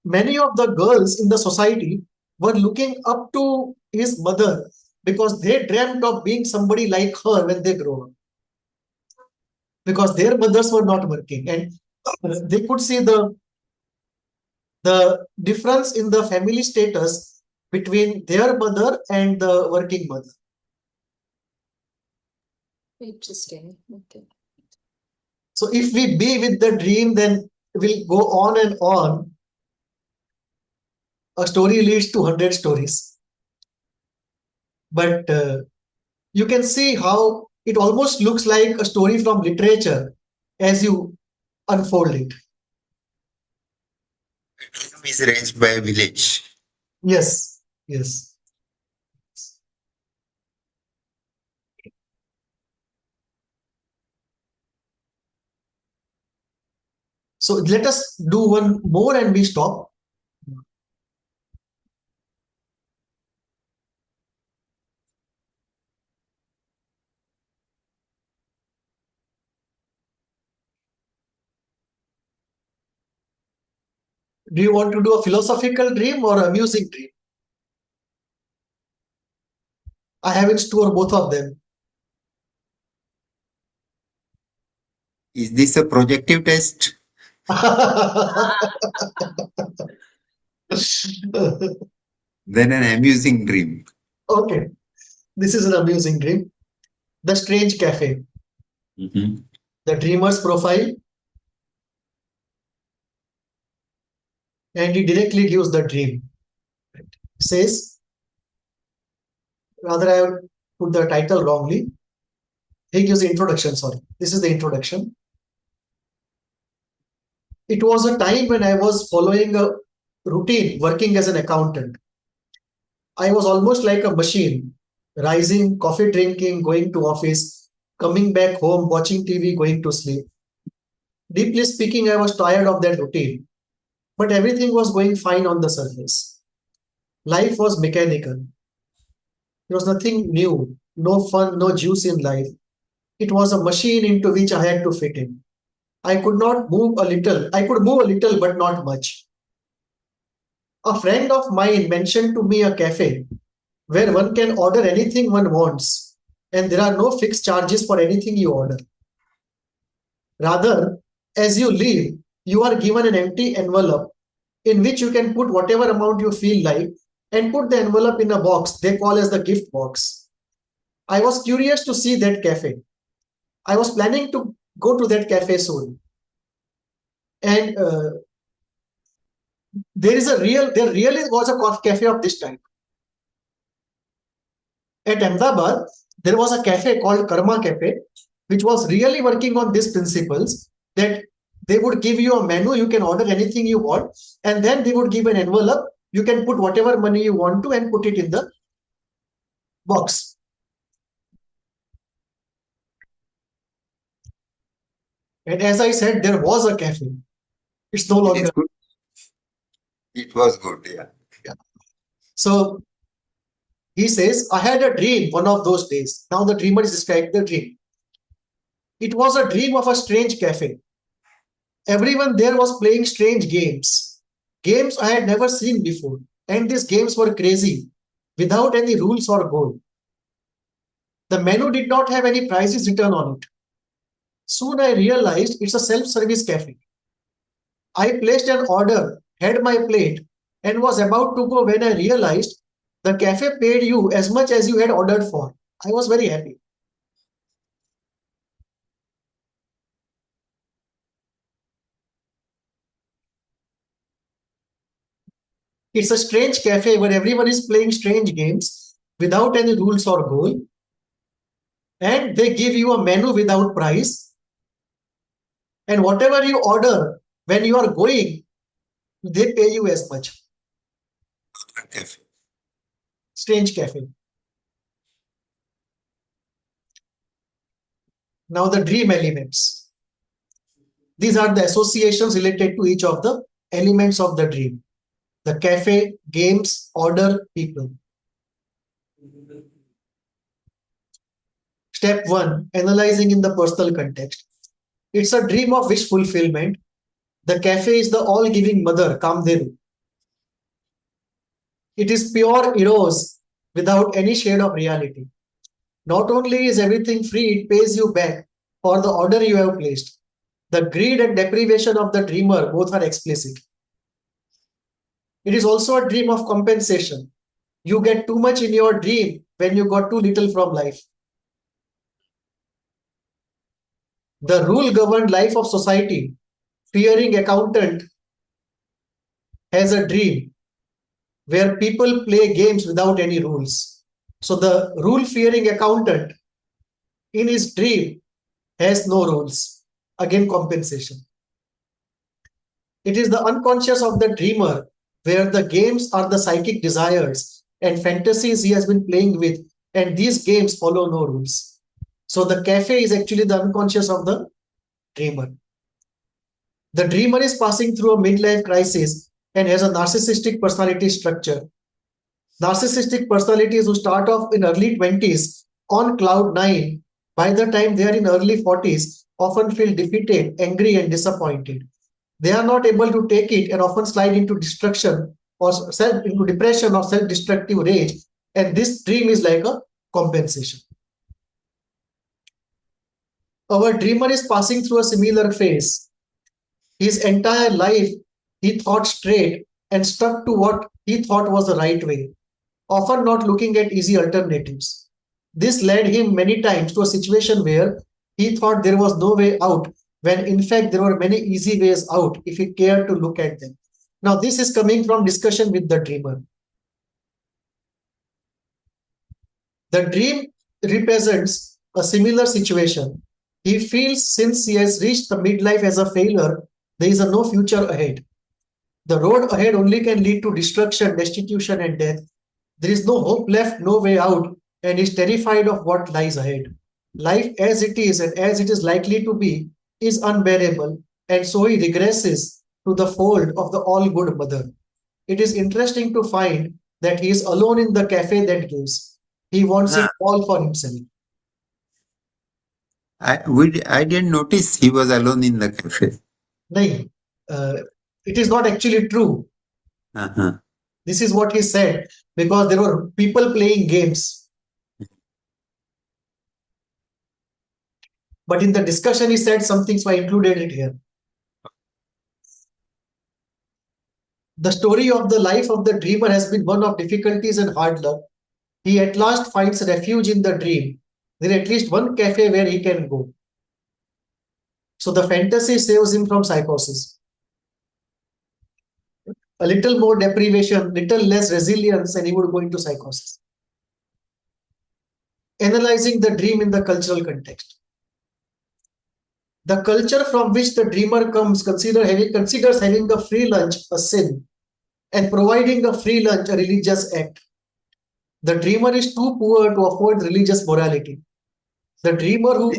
many of the girls in the society were looking up to his mother because they dreamt of being somebody like her when they grow up. Because their mothers were not working, and they could see the difference in the family status between their mother and the working mother. Interesting. Okay. So if we be with the dream, then we'll go on and on. A story leads to 100 stories. But you can see how it almost looks like a story from literature as you unfold it. Is raised by a village. Yes, yes. So let us do one more and we stop. Do you want to do a philosophical dream or amusing dream? I have in store both of them. Is this a projective test? Then an amusing dream. Okay, this is an amusing dream. The Strange Cafe. Mm-hmm. The dreamer's profile. And he directly gives the dream. Says, rather I have put the title wrongly. He gives the introduction, sorry. This is the introduction. It was a time when I was following a routine working as an accountant. I was almost like a machine, rising, coffee drinking, going to office, coming back home, watching TV, going to sleep. Deeply speaking, I was tired of that routine, but everything was going fine on the surface. Life was mechanical. There was nothing new, no fun, no juice in life. It was a machine into which I had to fit in. I could move a little, but not much. A friend of mine mentioned to me a cafe where one can order anything one wants, and there are no fixed charges for anything you order. Rather, as you leave, you are given an empty envelope in which you can put whatever amount you feel like and put the envelope in a box they call as the gift box. I was curious to see that cafe. I was planning to go to that cafe soon. And there really was a cafe of this type. At Ahmedabad, there was a cafe called Karma Cafe, which was really working on these principles that they would give you a menu, you can order anything you want, and then they would give an envelope, you can put whatever money you want to and put it in the box. And as I said, there was a cafe. It's no longer. It was good, yeah. So he says, I had a dream one of those days. Now the dreamer is describing the dream. It was a dream of a strange cafe. Everyone there was playing strange games. Games I had never seen before. And these games were crazy, without any rules or goal. The menu did not have any prices written on it. Soon I realized it's a self-service cafe. I placed an order, had my plate, and was about to go when I realized the cafe paid you as much as you had ordered for. I was very happy. It's a strange cafe where everyone is playing strange games without any rules or goal. And they give you a menu without price. And whatever you order when you are going, they pay you as much. Cafe. Strange cafe. Now the dream elements. These are the associations related to each of the elements of the dream. The cafe, games, order, people. Step 1, analyzing in the personal context. It's a dream of wish fulfillment. The cafe is the all-giving mother, Kamdenu. It is pure eros without any shade of reality. Not only is everything free, it pays you back for the order you have placed. The greed and deprivation of the dreamer both are explicit. It is also a dream of compensation. You get too much in your dream when you got too little from life. The rule-governed life of society, fearing accountant, has a dream where people play games without any rules. So the rule-fearing accountant in his dream has no rules. Again, compensation. It is the unconscious of the dreamer where the games are the psychic desires and fantasies he has been playing with, and these games follow no rules. So the cafe is actually the unconscious of the dreamer. The dreamer is passing through a midlife crisis and has a narcissistic personality structure. Narcissistic personalities who start off in early 20s on cloud 9, by the time they are in early 40s, often feel defeated, angry, and disappointed. They are not able to take it and often slide into destruction or into depression or self-destructive rage. And this dream is like a compensation. Our dreamer is passing through a similar phase. His entire life, he thought straight and stuck to what he thought was the right way, often not looking at easy alternatives. This led him many times to a situation where he thought there was no way out, when in fact there were many easy ways out if he cared to look at them. Now, this is coming from discussion with the dreamer. The dream represents a similar situation. He feels since he has reached the midlife as a failure, there is no future ahead. The road ahead only can lead to destruction, destitution, and death. There is no hope left, no way out, and is terrified of what lies ahead. Life as it is and as it is likely to be is unbearable, and so he regresses to the fold of the all-good mother. It is interesting to find that he is alone in the cafe that gives. He wants it all for himself. I didn't notice he was alone in the cafe. Nahin, it is not actually true. This is what he said, because there were people playing games. But in the discussion, he said something, so I included it here. The story of the life of the dreamer has been one of difficulties and hard luck. He at last finds refuge in the dream. There is at least one cafe where he can go. So the fantasy saves him from psychosis. A little more deprivation, little less resilience, and he would go into psychosis. Analyzing the dream in the cultural context. The culture from which the dreamer comes considers having a free lunch a sin and providing a free lunch a religious act. The dreamer is too poor to afford religious morality. The dreamer who...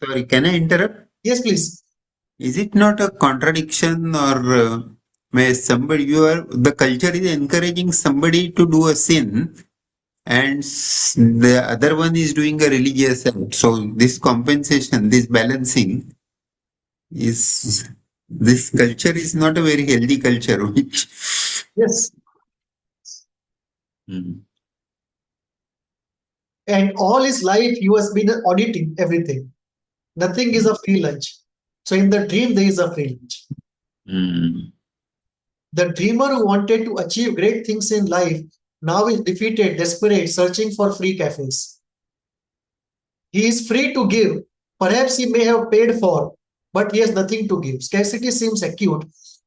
Sorry, can I interrupt? Yes, please. Is it not a contradiction, or may the culture is encouraging somebody to do a sin and the other one is doing a religious act? So this compensation, this balancing this culture is not a very healthy culture. Yes. And all his life, he has been auditing everything. Nothing is a free lunch. So in the dream, there is a free lunch. The dreamer who wanted to achieve great things in life now is defeated, desperate, searching for free cafes. He is free to give. Perhaps he may have paid for, but he has nothing to give. Scarcity seems acute.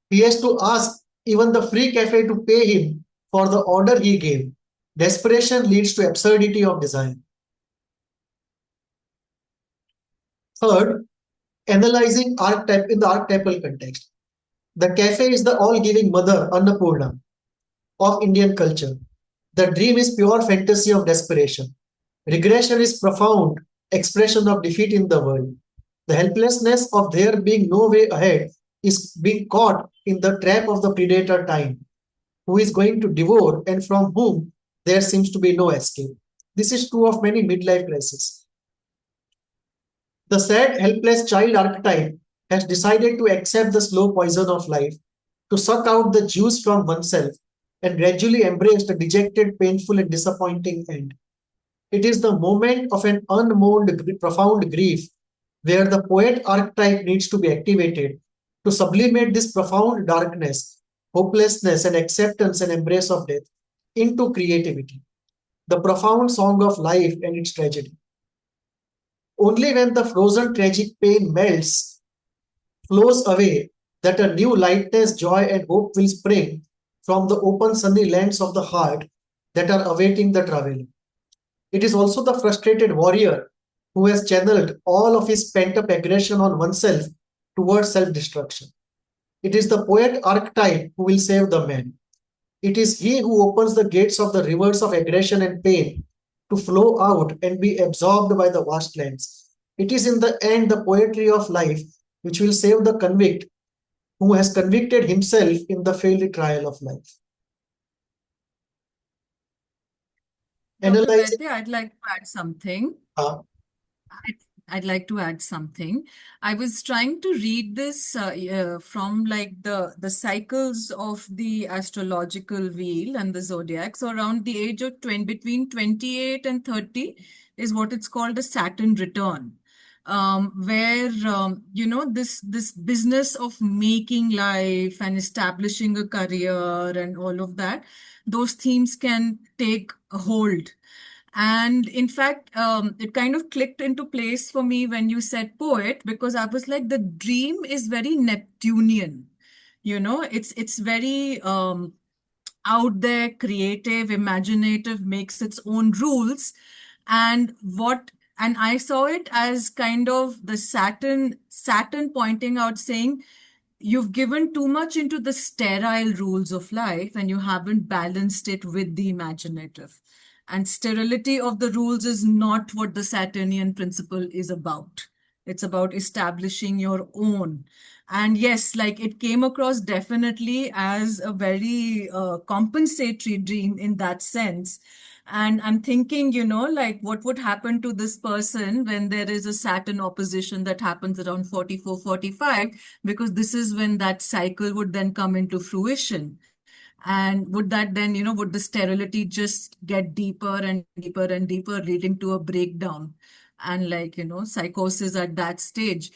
He has to ask even the free cafe to pay him for the order he gave. Desperation leads to absurdity of desire. Third, analyzing archetype in the archetypal context. The cafe is the all-giving mother, Annapurna, of Indian culture. The dream is pure fantasy of desperation. Regression is profound expression of defeat in the world. The helplessness of there being no way ahead is being caught in the trap of the predator time, who is going to devour and from whom there seems to be no escape. This is true of many midlife crises. The sad, helpless child archetype has decided to accept the slow poison of life, to suck out the juice from oneself and gradually embrace the dejected, painful, and disappointing end. It is the moment of an unmourned, profound grief where the poet archetype needs to be activated to sublimate this profound darkness, hopelessness, and acceptance and embrace of death into creativity, the profound song of life and its tragedy. Only when the frozen tragic pain melts, flows away, that a new lightness, joy, and hope will spring from the open sunny lands of the heart that are awaiting the traveler. It is also the frustrated warrior who has channeled all of his pent-up aggression on oneself towards self-destruction. It is the poet archetype who will save the man. It is he who opens the gates of the rivers of aggression and pain to flow out and be absorbed by the vast lands. It is in the end the poetry of life which will save the convict who has convicted himself in the failed trial of life. Dr. Analyzing. Vaidya, I'd like to add something. Uh, I'd like to add something. I was trying to read this from like the cycles of the astrological wheel and the zodiac. So around the age of between 28 and 30 is what it's called a Saturn return. Where you know this business of making life and establishing a career and all of that, those themes can take a hold. And in fact, it kind of clicked into place for me when you said poet, because I was like, the dream is very Neptunian. You know, it's very out there, creative, imaginative, makes its own rules. And I saw it as kind of the Saturn pointing out, saying, you've given too much into the sterile rules of life and you haven't balanced it with the imaginative. And sterility of the rules is not what the Saturnian principle is about. It's about establishing your own. And yes, like it came across definitely as a very compensatory dream in that sense. And I'm thinking, you know, like what would happen to this person when there is a Saturn opposition that happens around 44, 45, because this is when that cycle would then come into fruition. And would that then, you know, would the sterility just get deeper and deeper and deeper, leading to a breakdown and like, you know, psychosis at that stage?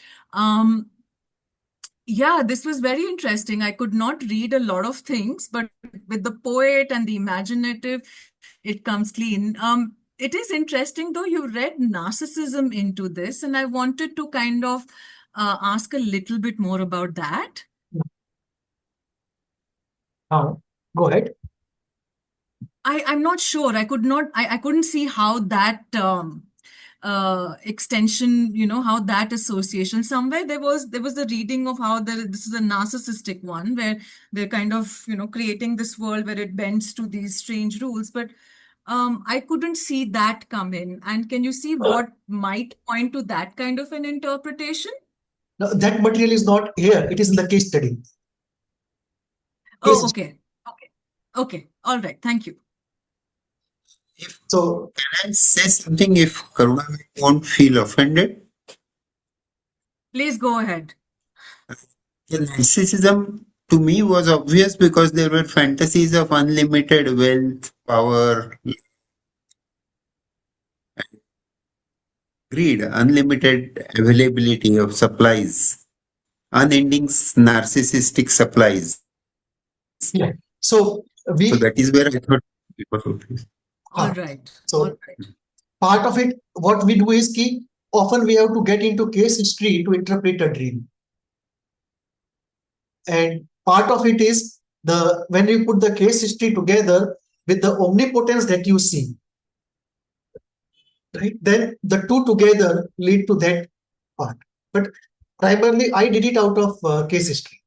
Yeah, this was very interesting. I could not read a lot of things, but with the poet and the imaginative, it comes clean. It is interesting, though, you read narcissism into this, and I wanted to kind of ask a little bit more about that. Go ahead. I'm not sure. I couldn't see how that extension, you know, how that association. Somewhere there was a reading of how this is a narcissistic one, where they're kind of, you know, creating this world where it bends to these strange rules. But I couldn't see that come in. And can you see what might point to that kind of an interpretation? No, that material is not here. It is in the case study. Oh, okay. Okay. All right. Thank you. So, can I say something if Karuna won't feel offended? Please go ahead. The narcissism to me was obvious because there were fantasies of unlimited wealth, power, greed, unlimited availability of supplies, unending narcissistic supplies. yeah. So that is where I thought it was obvious. All right. So All right. part of it, what we do is often we have to get into case history to interpret a dream. And part of it is when you put the case history together with the omnipotence that you see, right? Then the two together lead to that part. But primarily, I did it out of case history.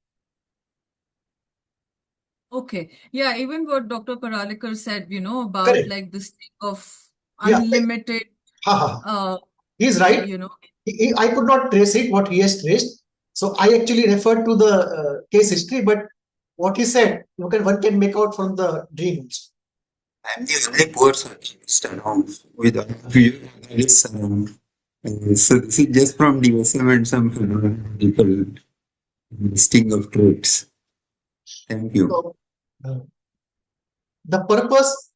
Okay. Yeah, even what Dr. Paralekar said, you know, about Correct. like this thing of Yeah. unlimited, He's right. you know. I could not trace it, what he has traced. So I actually referred to the case history, but what he said, one can make out from the dreams. I'm the only poor scientist around with all few analysts around. So this is just from DSM and some people listing of traits. Thank you. So, the purpose,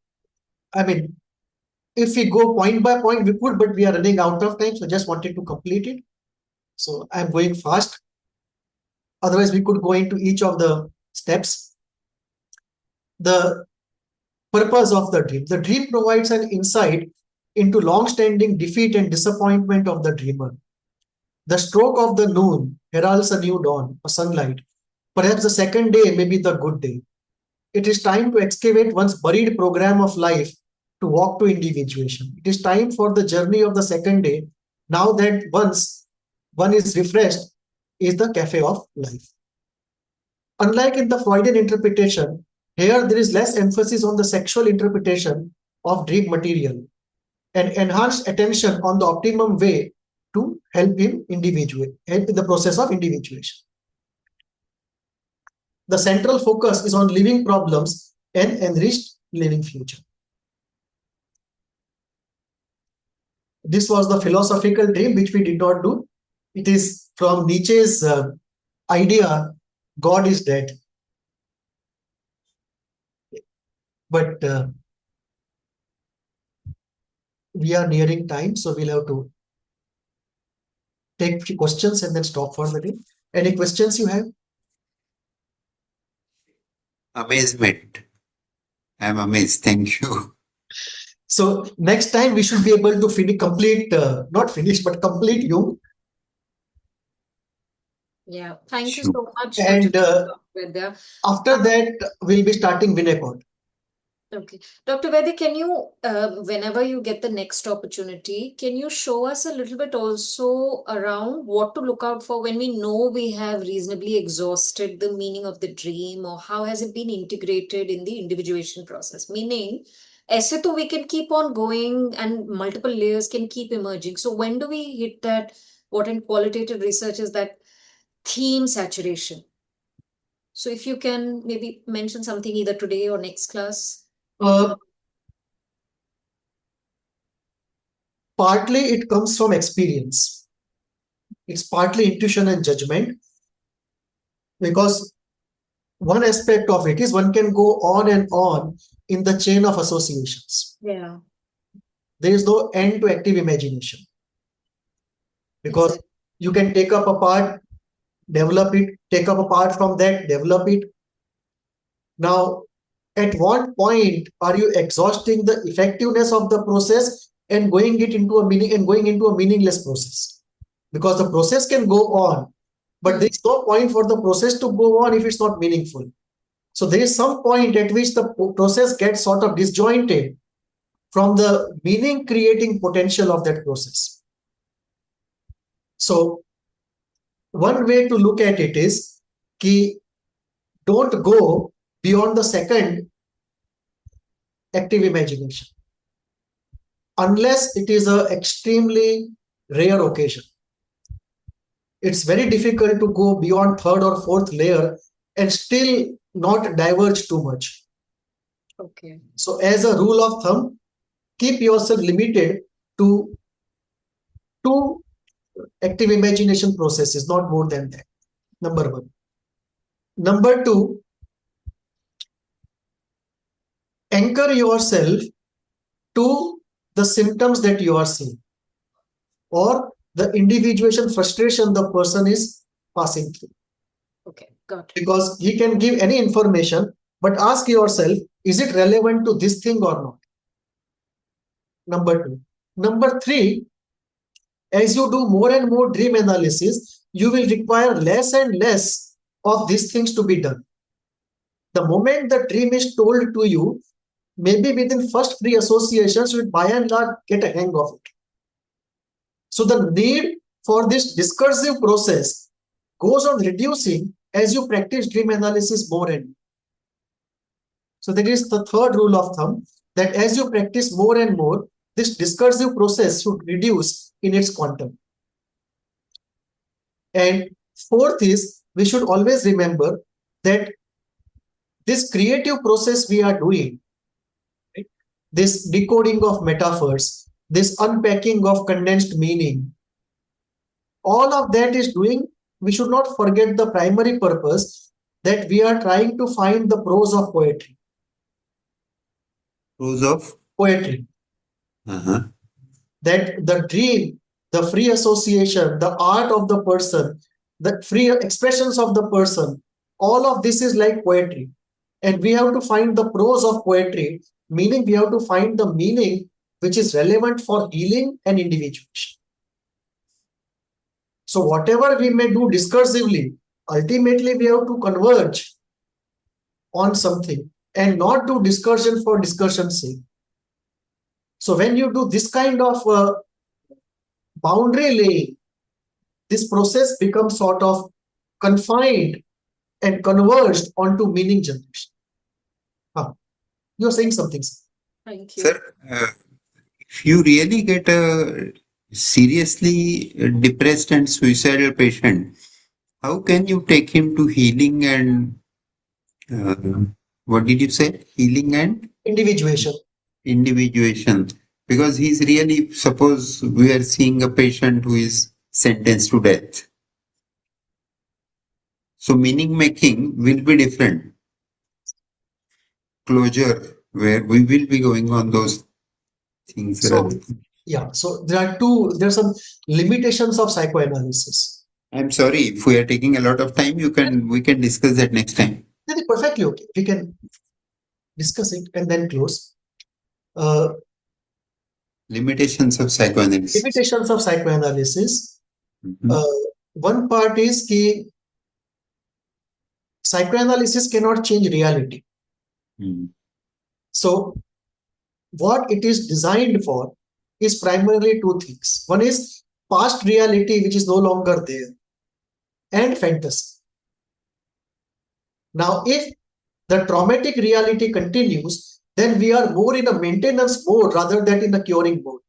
I mean, if we go point by point, we could, but we are running out of time. So just wanted to complete it. So I'm going fast. Otherwise, we could go into each of the steps. The purpose of the dream. The dream provides an insight into long-standing defeat and disappointment of the dreamer. The stroke of the noon heralds a new dawn, a sunlight. Perhaps the second day may be the good day. It is time to excavate one's buried program of life to walk to individuation. It is time for the journey of the second day. Now that once one is refreshed, is the cafe of life. Unlike in the Freudian interpretation, here there is less emphasis on the sexual interpretation of dream material and enhanced attention on the optimum way to help him in the process of individuation. The central focus is on living problems and enriched living future. This was the philosophical dream which we did not do. It is from Nietzsche's idea, God is dead. But we are nearing time, so we'll have to take a few questions and then stop for the day. Any questions you have? Amazement. I'm amazed. Thank you. So next time we should be able to complete Jung. Yeah, thank you Sure. so much, And Dr. Vaidya. after that, we'll be starting Winnicott. Okay. Dr. Vaidya, can you, whenever you get the next opportunity, can you show us a little bit also around what to look out for when we know we have reasonably exhausted the meaning of the dream, or how has it been integrated in the individuation process? Meaning, ऐसे तो we can keep on going and multiple layers can keep emerging. So when do we hit that, what in qualitative research is that theme saturation? So if you can maybe mention something either today or next class. Partly it comes from experience. It's partly intuition and judgment, because one aspect of it is one can go on and on in the chain of associations. Yeah. There is no end to active imagination, because you can take up a part, develop it, take up a part from that, develop it. Now, at what point are you exhausting the effectiveness of the process and going into a meaningless process? Because the process can go on, but there is no point for the process to go on if it's not meaningful. So there is some point at which the process gets sort of disjointed from the meaning creating potential of that process. So one way to look at it is ki don't go beyond the second active imagination unless it is an extremely rare occasion. It's very difficult to go beyond third or fourth layer and still not diverge too much. Okay. So as a rule of thumb, keep yourself limited to 2 active imagination processes, not more than that. Number 1. Number 2, anchor yourself to the symptoms that you are seeing, or the individuation frustration the person is passing through. Okay, got it. Because he can give any information, but ask yourself, is it relevant to this thing or not? Number 2. Number 3, as you do more and more dream analysis, you will require less and less of these things to be done. The moment the dream is told to you, maybe within first 3 associations, you will by and large get a hang of it. So the need for this discursive process goes on reducing as you practice dream analysis more and more. So that is the third rule of thumb, that as you practice more and more, this discursive process should reduce in its quantum. And fourth is, we should always remember that this creative process we are doing, right? This decoding of metaphors, this unpacking of condensed meaning, all of that is doing, we should not forget the primary purpose, that we are trying to find the prose of poetry. Prose of? Poetry. That the dream, the free association, the art of the person, the free expressions of the person, all of this is like poetry. And we have to find the prose of poetry, meaning we have to find the meaning which is relevant for healing and individuation. So whatever we may do discursively, ultimately we have to converge on something and not do discussion for discussion's sake. So when you do this kind of boundary laying, this process becomes sort of confined and converged onto meaning generation. You're saying something, sir. Thank you. Sir, if you really get a seriously depressed and suicidal patient, how can you take him to healing and what did you say? Healing and Individuation. individuation. Because he's really, suppose we are seeing a patient who is sentenced to death. So meaning making will be different. Closure, where we will be going on those things. So, yeah, so there are some limitations of psychoanalysis. I'm sorry if we are taking a lot of time. We can discuss that next time. That is perfectly okay. We can discuss it and then close. Limitations of psychoanalysis. Limitations of psychoanalysis. Mhm. One part is that psychoanalysis cannot change reality. Mm. So what it is designed for is primarily two things. One is past reality, which is no longer there, and fantasy. Now, if the traumatic reality continues, then we are more in a maintenance mode rather than in a curing mode.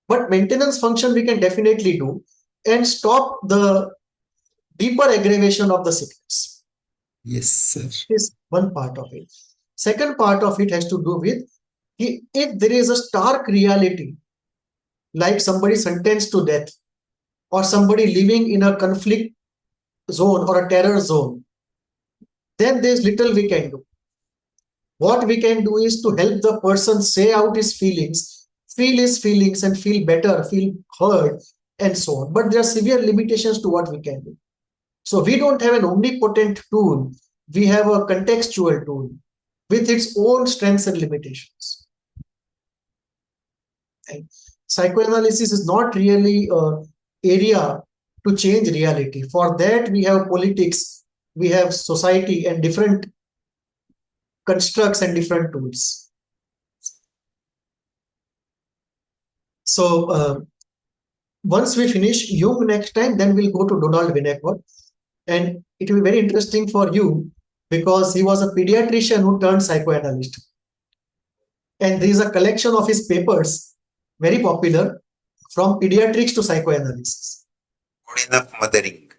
But maintenance function we can definitely do and stop the deeper aggravation of the sickness. Yes, sir. This is one part of it. Second part of it has to do with if there is a stark reality, like somebody sentenced to death or somebody living in a conflict zone or a terror zone, then there's little we can do. What we can do is to help the person say out his feelings, feel his feelings and feel better, feel heard, and so on. But there are severe limitations to what we can do. So we don't have an omnipotent tool. We have a contextual tool with its own strengths and limitations. And psychoanalysis is not really an area to change reality. For that, we have politics, we have society and different constructs and different tools. So once we finish Jung next time, then we'll go to Donald Winnicott. And it will be very interesting for you because he was a pediatrician who turned psychoanalyst. And there is a collection of his papers, very popular, from pediatrics to psychoanalysis. Good enough mothering.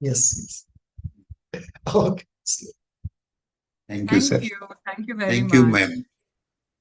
Yes. Okay. Thank you, sir. Thank you very Thank you, much. ma'am.